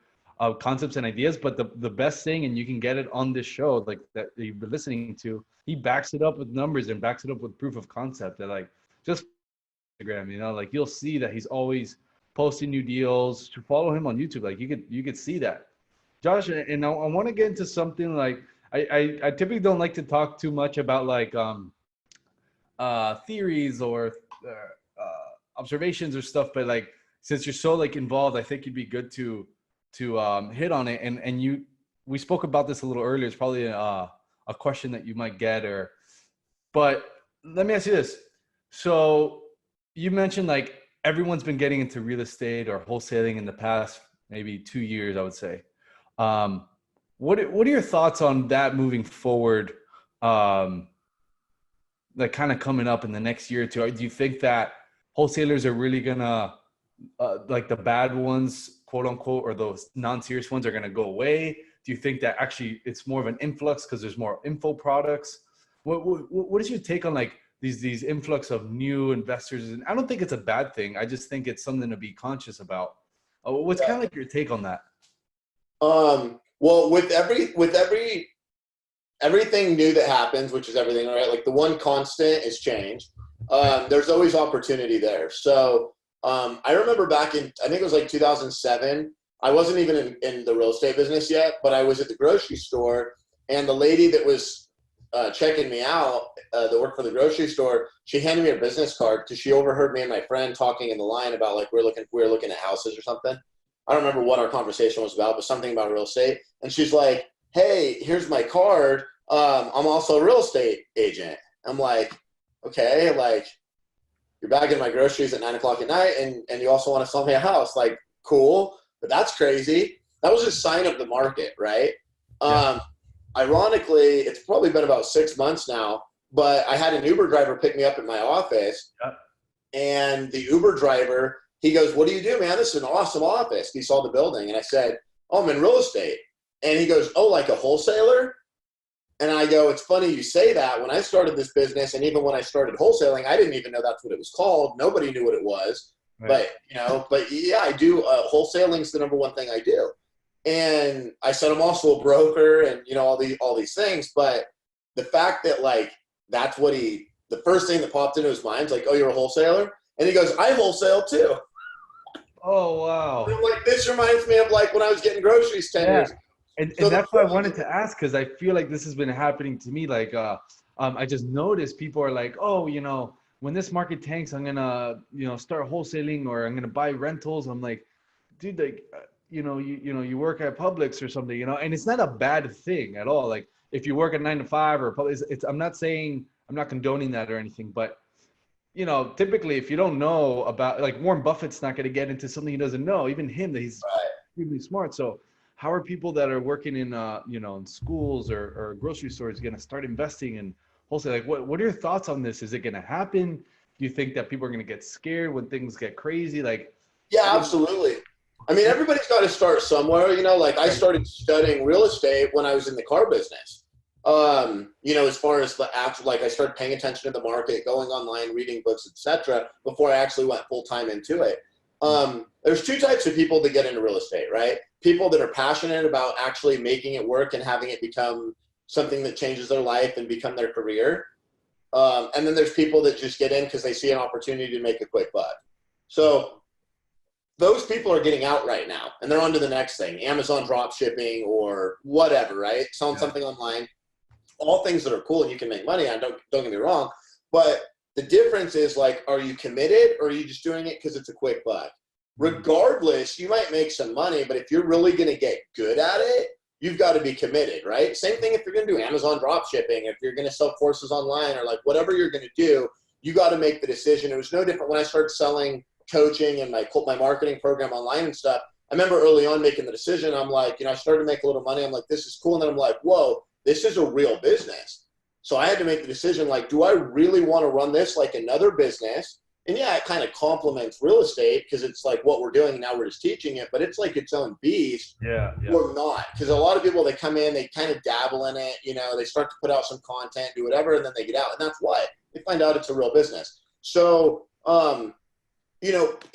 Speaker 2: concepts and ideas, but the best thing, and you can get it on this show, that you've been listening to, he backs it up with numbers and backs it up with proof of concept. That just Instagram, you'll see that he's always posting new deals. To follow him on YouTube, you could see that. Josh, and I want to get into something I typically don't like to talk too much about theories or observations or stuff, but since you're so involved, I think you'd be good to hit on it. And we spoke about this a little earlier. It's probably a question that you might get, but let me ask you this. So you mentioned everyone's been getting into real estate or wholesaling in the past maybe 2 years, I would say. What are your thoughts on that moving forward? Kind of coming up in the next year or two. Do you think that wholesalers are really gonna the bad ones, quote unquote, or those non-serious ones are going to go away? Do you think that actually it's more of an influx because there's more info products? What is your take on these influx of new investors? And I don't think it's a bad thing. I just think it's something to be conscious about. What's kind of your take on that?
Speaker 1: Well, with everything new that happens, which is everything, right? The one constant is change. There's always opportunity there. So I remember back in, I think it was 2007, I wasn't even in the real estate business yet, but I was at the grocery store, and the lady that was checking me out, that worked for the grocery store, she handed me her business card because she overheard me and my friend talking in the line about we were looking at houses or something. I don't remember what our conversation was about, but something about real estate. And she's like, hey, here's my card. I'm also a real estate agent. I'm like, okay, you're bagging my groceries at 9 o'clock at night and you also want to sell me a house. Cool, but that's crazy. That was a sign of the market, right? Yeah. Ironically, it's probably been about 6 months now, but I had an Uber driver pick me up at my office.
Speaker 2: Yeah.
Speaker 1: And the Uber driver, he goes, "What do you do, man? This is an awesome office." He saw the building. And I said, "Oh, I'm in real estate." And he goes, "Oh, like a wholesaler?" And I go, "It's funny you say that. When I started this business, and even when I started wholesaling, I didn't even know that's what it was called. Nobody knew what it was." Right. But yeah, I do. Wholesaling is the number one thing I do. And I said, I'm also a broker and, all these things. But the fact that like, that's what the first thing that popped into his mind is like, "Oh, you're a wholesaler?" And he goes, "I wholesale too."
Speaker 2: Oh, wow.
Speaker 1: And I'm like, this reminds me of like when I was getting groceries 10 years ago.
Speaker 2: And
Speaker 1: So
Speaker 2: that's why I wanted to ask, because I feel like this has been happening to me. Like, I just noticed people are like, "Oh, when this market tanks, I'm gonna, start wholesaling, or I'm gonna buy rentals." I'm like, dude, like, you work at Publix or something, and it's not a bad thing at all. Like, if you work at 9 to 5 or Publix, I'm not saying, I'm not condoning that or anything, but typically if you don't know about, like, Warren Buffett's not going to get into something he doesn't know, even him, that he's extremely smart. So how are people that are working in, in schools or grocery stores going to start investing in wholesale? Like, what are your thoughts on this? Is it going to happen? Do you think that people are going to get scared when things get crazy? Like,
Speaker 1: yeah, absolutely. I mean, everybody's got to start somewhere, like I started studying real estate when I was in the car business. As far as the actual, like I started paying attention to the market, going online, reading books, etc., before I actually went full time into it. There's two types of people that get into real estate, right? People that are passionate about actually making it work and having it become something that changes their life and become their career. And then there's people that just get in because they see an opportunity to make a quick buck. So those people are getting out right now, and they're on to the next thing, Amazon drop shipping or whatever, right? Selling something online, all things that are cool and you can make money on, don't get me wrong. But the difference is, like, are you committed or are you just doing it because it's a quick buck? Regardless, you might make some money, but if you're really going to get good at it, you've got to be committed, right? Same thing if you're going to do Amazon drop shipping, if you're going to sell courses online, or like whatever you're going to do, you got to make the decision. It was no different when I started selling coaching and my marketing program online and stuff. I remember early on making the decision. I'm like, I started to make a little money. I'm like, this is cool. And then I'm like, whoa, this is a real business. So I had to make the decision, like, do I really want to run this like another business? And yeah, it kind of complements real estate because it's like what we're doing now, we're just teaching it, but it's like its own beast.
Speaker 2: Yeah.
Speaker 1: Or not. Because a lot of people, they come in, they kind of dabble in it, they start to put out some content, do whatever, and then they get out. And that's why they find out it's a real business. So,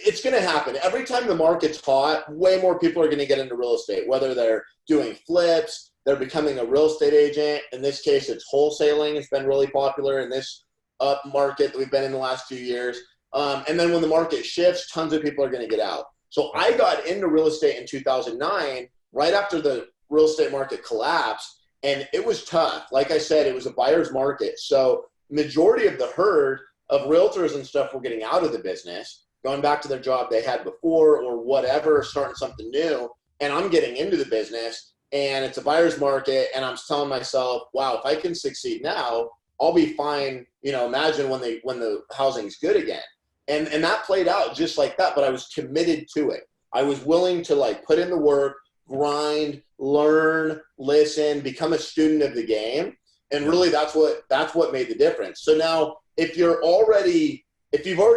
Speaker 1: it's going to happen. Every time the market's hot, way more people are going to get into real estate, whether they're doing flips, they're becoming a real estate agent. In this case, it's wholesaling. It's been really popular in this up market that we've been in the last few years. And then when the market shifts, tons of people are going to get out. So I got into real estate in 2009, right after the real estate market collapsed, and it was tough. Like I said, it was a buyer's market. So majority of the herd of realtors and stuff were getting out of the business, going back to their job they had before or whatever, starting something new. And I'm getting into the business, and it's a buyer's market, and I'm telling myself, wow, if I can succeed now, I'll be fine. Imagine when the housing's good again. And that played out just like that, but I was committed to it. I was willing to like put in the work, grind, learn, listen, become a student of the game. And really that's what made the difference. So now if you've already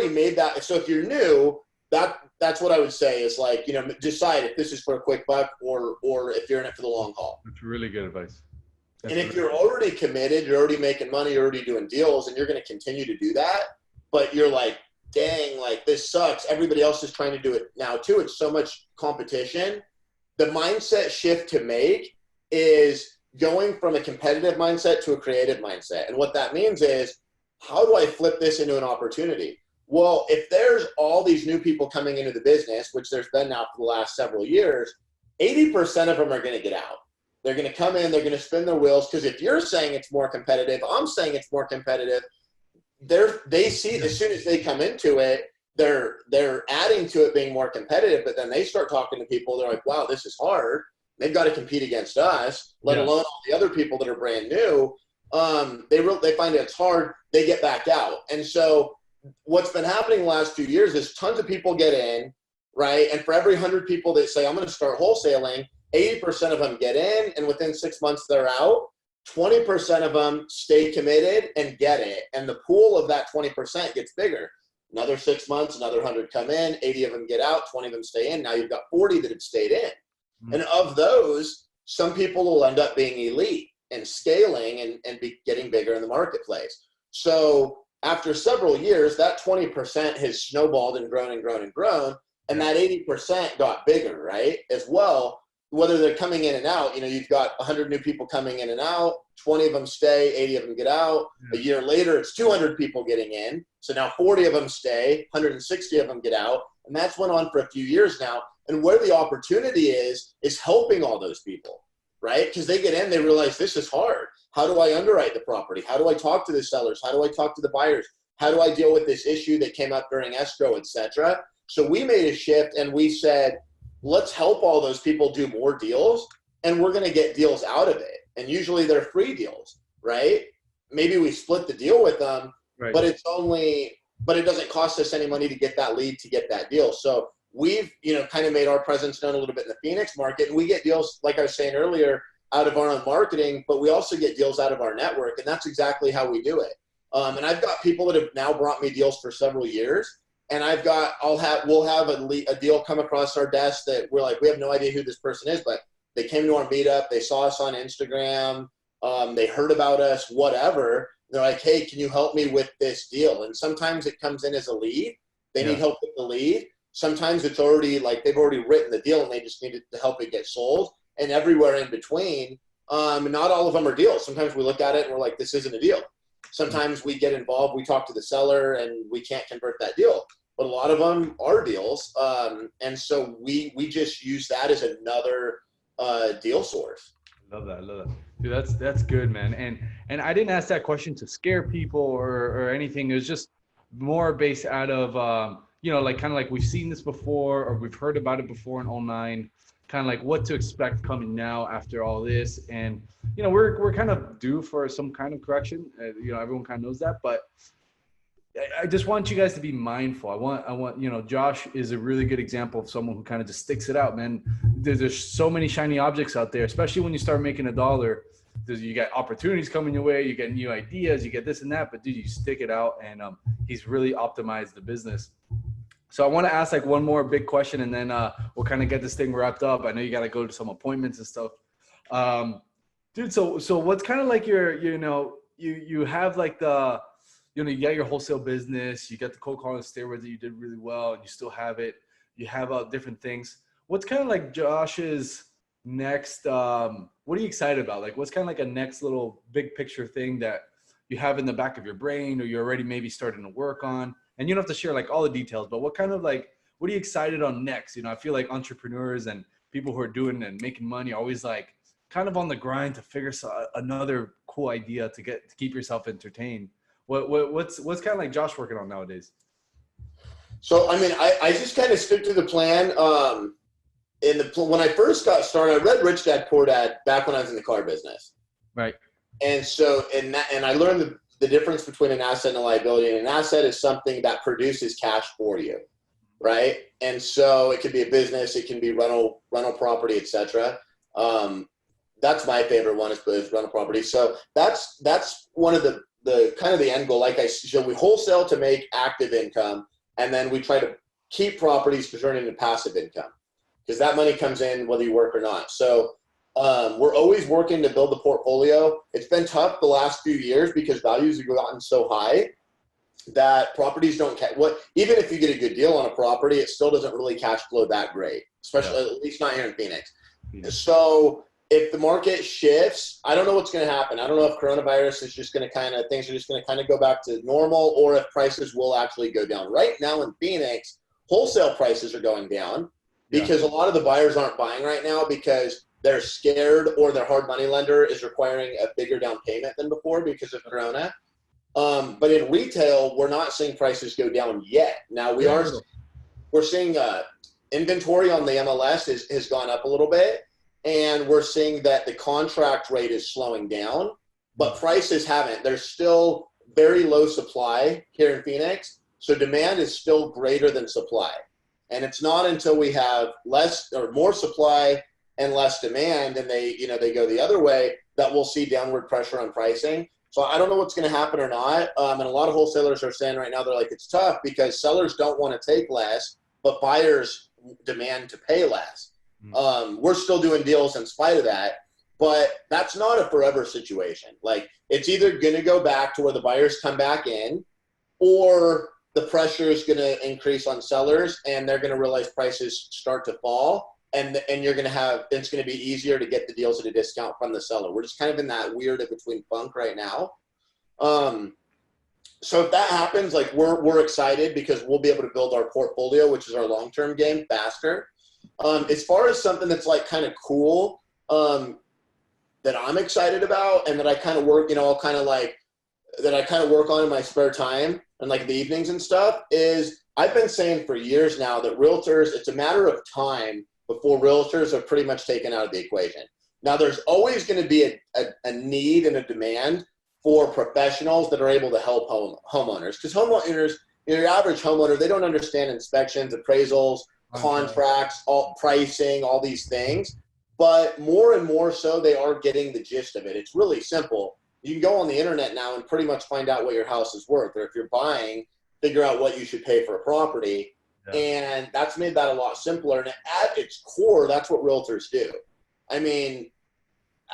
Speaker 1: made that, so if you're new, that's what I would say is like, decide if this is for a quick buck or if you're in it for the long haul.
Speaker 2: That's really good advice.
Speaker 1: And if you're already committed, you're already making money, you're already doing deals, and you're going to continue to do that, but you're like, dang, like this sucks. Everybody else is trying to do it now too. It's so much competition. The mindset shift to make is going from a competitive mindset to a creative mindset. And what that means is, how do I flip this into an opportunity? Well, if there's all these new people coming into the business, which there's been now for the last several years, 80% of them are going to get out. They're going to come in, they're going to spin their wheels, because if you're saying it's more competitive, I'm saying it's more competitive, they see as soon as they come into it, they're adding to it being more competitive, but then they start talking to people, they're like, wow, this is hard. They've got to compete against us, let alone all the other people that are brand new. They find it's hard, they get back out. And so what's been happening the last few years is tons of people get in, right? And for every 100 people that say, I'm going to start wholesaling, 80% of them get in, and within 6 months they're out. 20% of them stay committed and get it. And the pool of that 20% gets bigger. Another 6 months, another 100 come in, 80 of them get out, 20 of them stay in. Now you've got 40 that have stayed in. And of those, some people will end up being elite and scaling and be getting bigger in the marketplace. So after several years, that 20% has snowballed and grown and grown and grown. And that 80% got bigger, right? As well, whether they're coming in and out, you've got 100 new people coming in and out, 20 of them stay, 80 of them get out. A year later, it's 200 people getting in. So now 40 of them stay, 160 of them get out. And that's went on for a few years now. And where the opportunity is helping all those people, right? Because they get in, they realize this is hard. How do I underwrite the property? How do I talk to the sellers? How do I talk to the buyers? How do I deal with this issue that came up during escrow, etc.? So we made a shift and we said, let's help all those people do more deals, and we're going to get deals out of it. And usually they're free deals, right? Maybe we split the deal with them, right, but it doesn't cost us any money to get that lead, to get that deal. So we've, kind of made our presence known a little bit in the Phoenix market, and we get deals, like I was saying earlier, out of our own marketing, but we also get deals out of our network, and that's exactly how we do it. And I've got people that have now brought me deals for several years. And we'll have a deal come across our desk that we're like, we have no idea who this person is, but they came to our meetup, they saw us on Instagram, they heard about us, whatever. They're like, hey, can you help me with this deal? And sometimes it comes in as a lead. They need help with the lead. Sometimes it's already like they've already written the deal and they just need to help it get sold. And everywhere in between, not all of them are deals. Sometimes we look at it and we're like, this isn't a deal. Sometimes we get involved, we talk to the seller, and we can't convert that deal. But a lot of them are deals. And so we just use that as another deal source.
Speaker 2: I love that. Dude, that's good, man. And I didn't ask that question to scare people or anything. It was just more based out of, like kind of like we've seen this before or we've heard about it before in 2009. Kind of like what to expect coming now after all this. And, we're kind of due for some kind of correction. Everyone kind of knows that, but I just want you guys to be mindful. I want, Josh is a really good example of someone who kind of just sticks it out, man. There's so many shiny objects out there, especially when you start making $1. You get opportunities coming your way, you get new ideas, you get this and that, but dude, you stick it out, and he's really optimized the business. So I want to ask like one more big question, and then we'll kind of get this thing wrapped up. I know you got to go to some appointments and stuff. Dude, so what's kind of like your, you have like the, you got your wholesale business, you got the cold calling steroids that you did really well, and you still have it. You have different things. What's kind of like Josh's next, what are you excited about? Like, what's kind of like a next little big picture thing that you have in the back of your brain, or you're already maybe starting to work on? And you don't have to share like all the details, but what are you excited on next? I feel like entrepreneurs and people who are doing and making money are always like kind of on the grind to figure another cool idea to keep yourself entertained. What's kind of like Josh working on nowadays?
Speaker 1: So, I just kind of stick to the plan. When I first got started, I read Rich Dad Poor Dad back when I was in the car business.
Speaker 2: Right.
Speaker 1: And so, and I learned the difference between an asset and a liability. And an asset is something that produces cash for you, right? And so it could be a business, it can be rental property, etc. That's my favorite one is rental property. So that's one of the kind of the end goal. Like we wholesale to make active income, and then we try to keep properties to turn into passive income, because that money comes in whether you work or not. So we're always working to build the portfolio. It's been tough the last few years because values have gotten so high that properties don't even if you get a good deal on a property, it still doesn't really cash flow that great, especially at least not here in Phoenix. Yeah. So if the market shifts, I don't know what's going to happen. I don't know if coronavirus is just going to things are just going to kind of go back to normal, or if prices will actually go down. Right now in Phoenix, wholesale prices are going down because a lot of the buyers aren't buying right now because they're scared, or their hard money lender is requiring a bigger down payment than before because of Corona. But in retail, we're not seeing prices go down yet. Now we're seeing inventory on the MLS has gone up a little bit, and we're seeing that the contract rate is slowing down, but prices haven't. There's still very low supply here in Phoenix, so demand is still greater than supply. And it's not until we have less or more supply and less demand, and they go the other way, that we'll see downward pressure on pricing. So I don't know what's going to happen or not. And a lot of wholesalers are saying right now, they're like, it's tough because sellers don't want to take less, but buyers demand to pay less. We're still doing deals in spite of that, but that's not a forever situation. Like, it's either going to go back to where the buyers come back in, or the pressure is going to increase on sellers and they're going to realize prices start to fall. And you're going to have, it's going to be easier to get the deals at a discount from the seller. We're just kind of in that weird in between funk right now. So if that happens, like, we're excited because we'll be able to build our portfolio, which is our long-term game, faster. As far as something that's like kind of cool, that I'm excited about and that I kind of work, you know, that I kind of work on in my spare time and like the evenings and stuff, is I've been saying for years now that realtors, it's a matter of time before realtors are pretty much taken out of the equation. Now, there's always going to be a need and a demand for professionals that are able to help homeowners. Because homeowners, your average homeowner, they don't understand inspections, appraisals, contracts, all pricing, all these things. But more and more so, they are getting the gist of it. It's really simple. You can go on the internet now and pretty much find out what your house is worth. Or if you're buying, figure out what you should pay for a property. Yeah. And that's made that a lot simpler. And at its core, that's what realtors do. I mean,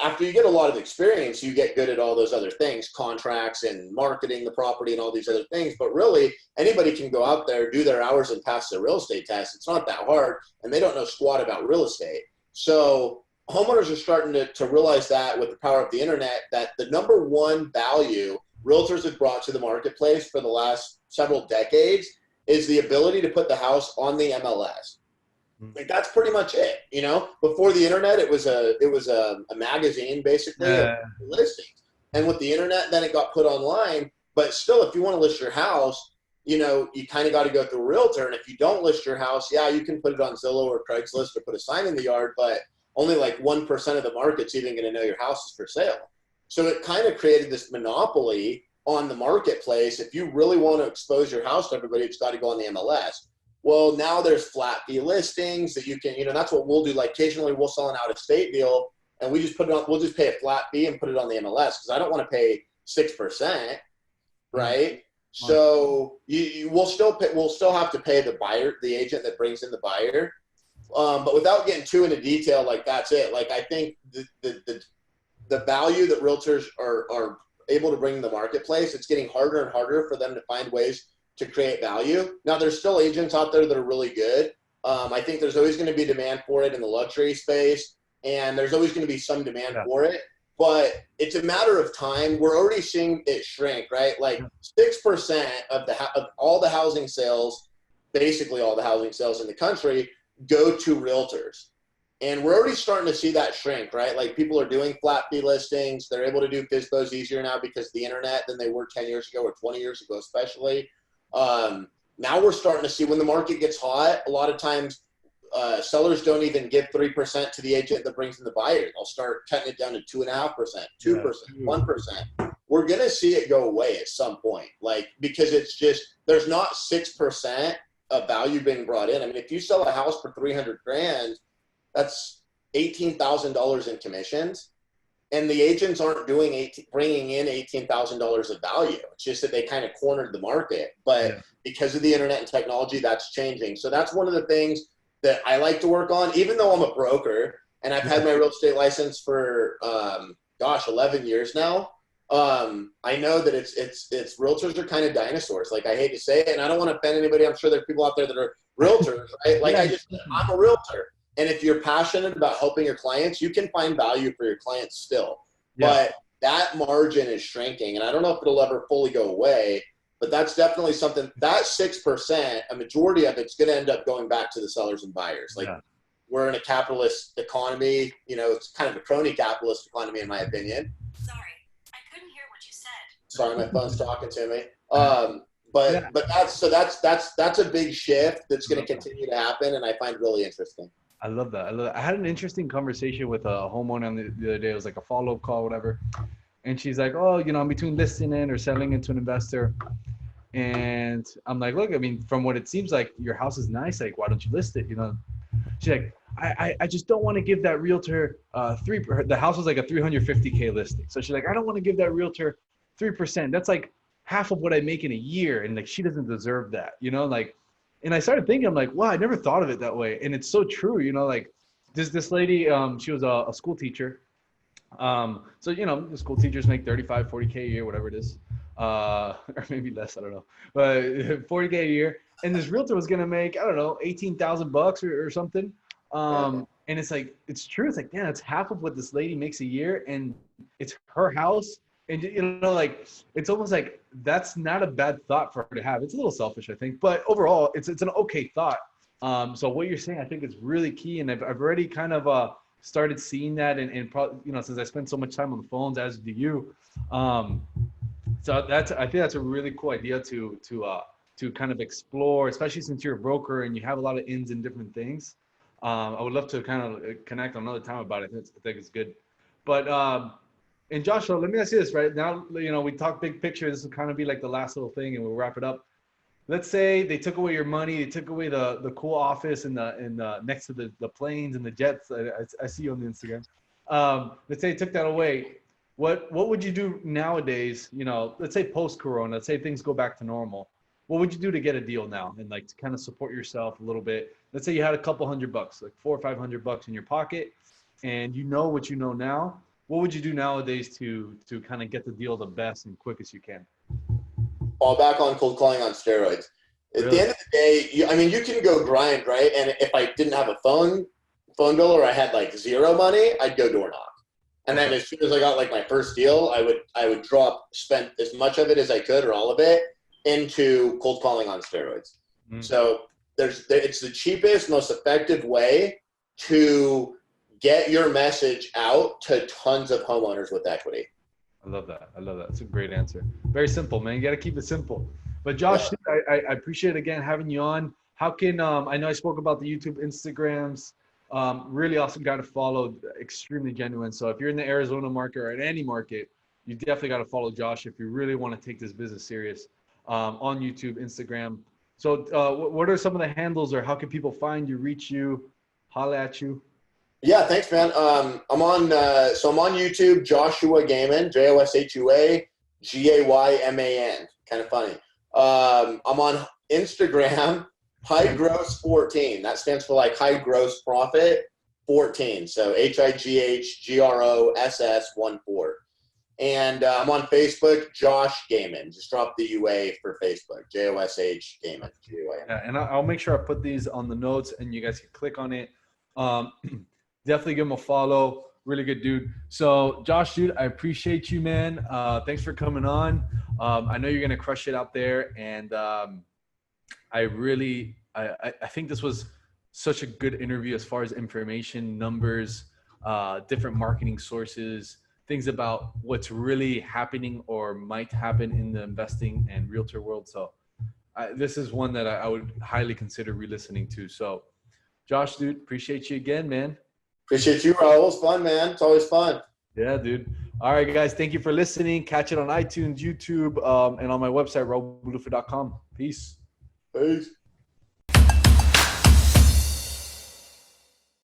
Speaker 1: after you get a lot of experience, you get good at all those other things, contracts and marketing the property and all these other things. But really, anybody can go out there, do their hours, and pass their real estate test. It's not that hard, and they don't know squat about real estate. So homeowners are starting to realize that with the power of the internet, that the number one value realtors have brought to the marketplace for the last several decades is the ability to put the house on the MLS. Like, that's pretty much it. You know, before the internet, it was a magazine basically of listings, and with the internet, then it got put online. But still, if you want to list your house, you know, you kind of got to go through a realtor. And if you don't list your house, yeah, you can put it on Zillow or Craigslist or put a sign in the yard, but only like 1% of the market's even going to know your house is for sale. So it kind of created this monopoly on the marketplace. If you really want to expose your house to everybody, it's got to go on the MLS. Well, now there's flat fee listings that you can, you know, that's what we'll do. Like, occasionally we'll sell an out of state deal and we just put it on, we'll just pay a flat fee and put it on the MLS because I don't want to pay 6%, right? So we'll still have to pay the buyer, the agent that brings in the buyer. But without getting too into detail, like, that's it. Like, I think the value that realtors are able to bring to the marketplace, it's getting harder and harder for them to find ways to create value. Now, there's still agents out there that are really good. I think there's always going to be demand for it in the luxury space, and there's always going to be some demand for it, but it's a matter of time. We're already seeing it shrink, right? Like 6% of all the housing sales, basically all the housing sales in the country, go to realtors. And we're already starting to see that shrink, right? Like, people are doing flat fee listings. They're able to do FSBOs easier now because of the internet than they were 10 years ago or 20 years ago, especially. Now we're starting to see when the market gets hot, a lot of times sellers don't even give 3% to the agent that brings in the buyer. They'll start cutting it down to 2.5%, 2%, 1%. We're going to see it go away at some point, like, because it's just, there's not 6% of value being brought in. I mean, if you sell a house for $300,000, that's $18,000 in commissions. And the agents aren't bringing in $18,000 of value. It's just that they kind of cornered the market. But because of the internet and technology, that's changing. So that's one of the things that I like to work on, even though I'm a broker and I've had my real estate license for, 11 years now. I know that it's realtors are kind of dinosaurs. Like, I hate to say it, and I don't want to offend anybody. I'm sure there are people out there that are realtors, right? Like, I'm a realtor. And if you're passionate about helping your clients, you can find value for your clients still. But that margin is shrinking. And I don't know if it'll ever fully go away, but that's definitely something. That 6%, a majority of it's going to end up going back to the sellers and buyers. Like, we're in a capitalist economy. You know, it's kind of a crony capitalist economy, in my opinion.
Speaker 3: Sorry, I couldn't hear what you said.
Speaker 1: Sorry, my phone's talking to me. But that's a big shift that's going to continue to happen, and I find really interesting.
Speaker 2: I love that. I had an interesting conversation with a homeowner the other day. It was like a follow-up call, whatever. And she's like, oh, you know, I'm between listing it or selling it to an investor. And I'm like, look, I mean, from what it seems like, your house is nice. Like, why don't you list it? You know, she's like, I just don't want to give that realtor the house was like a 350K listing. So she's like, I don't want to give that realtor 3%. That's like half of what I make in a year. And like, she doesn't deserve that, you know, like, and I started thinking, I'm like, wow, I never thought of it that way. And it's so true, you know, like this lady, she was a school teacher. So, you know, the school teachers make 35, 40K a year, whatever it is, or maybe less, I don't know, but 40K a year. And this realtor was going to make, I don't know, 18,000 bucks or something. And it's like, it's true. It's like, yeah, it's half of what this lady makes a year, and it's her house. And, you know, like, it's almost like that's not a bad thought for her to have. It's a little selfish, I think, but overall it's an okay thought. So what you're saying, I think is really key. And I've already kind of, started seeing that, and probably, you know, since I spend so much time on the phones, as do you. So I think that's a really cool idea to kind of explore, especially since you're a broker and you have a lot of ins and different things. I would love to kind of connect another time about it. I think it's good. But and Joshua, let me ask you this right now. You know, we talk big picture. This will kind of be like the last little thing, and we'll wrap it up. Let's say they took away your money, they took away the cool office and the next to the planes and the jets. I see you on the Instagram. Let's say they took that away. What would you do nowadays? You know, let's say post-corona, let's say things go back to normal. What would you do to get a deal now and like to kind of support yourself a little bit? Let's say you had a couple $100, like $400 or $500 in your pocket, and you know what you know now. What would you do nowadays to kind of get the deal the best and quickest you can?
Speaker 1: Fall back on cold calling on steroids. At
Speaker 2: Really?
Speaker 1: the end of the day, you can go grind, right? And if I didn't have a phone bill, or I had like zero money, I'd go door knock. And then as soon as I got like my first deal, I would spend as much of it as I could, or all of it, into cold calling on steroids. So it's the cheapest, most effective way to get your message out to tons of homeowners with equity.
Speaker 2: I love that. It's a great answer. Very simple, man. You got to keep it simple. But Josh, I appreciate again having you on. How can I know I spoke about the YouTube, Instagrams. Really awesome guy to follow. Extremely genuine. So if you're in the Arizona market or in any market, you definitely got to follow Josh if you really want to take this business serious. On YouTube, Instagram. So what are some of the handles, or how can people find you, reach you, holla at you?
Speaker 1: Yeah, thanks, man. I'm on YouTube, Joshua Gayman, JOSHUA GAYMAN. Kind of funny. I'm on Instagram, High Gross 14. That stands for like High Gross Profit 14. So HIGHGROSS 14. And I'm on Facebook, Josh Gayman. Just drop the UA for Facebook, JOSH Gayman.
Speaker 2: Yeah, and I'll make sure I put these on the notes, and you guys can click on it. Definitely give him a follow. Really good dude. So Josh, dude, I appreciate you, man. Thanks for coming on. I know you're gonna crush it out there, and I think this was such a good interview as far as information, numbers, different marketing sources, things about what's really happening or might happen in the investing and realtor world. So this is one that I would highly consider re-listening to. So Josh, dude, appreciate you again, man.
Speaker 1: Appreciate you, Raul. It's fun, man. It's always fun.
Speaker 2: Yeah, dude. All right, guys. Thank you for listening. Catch it on iTunes, YouTube, and on my website, raulbolufe.com. Peace.
Speaker 1: Peace.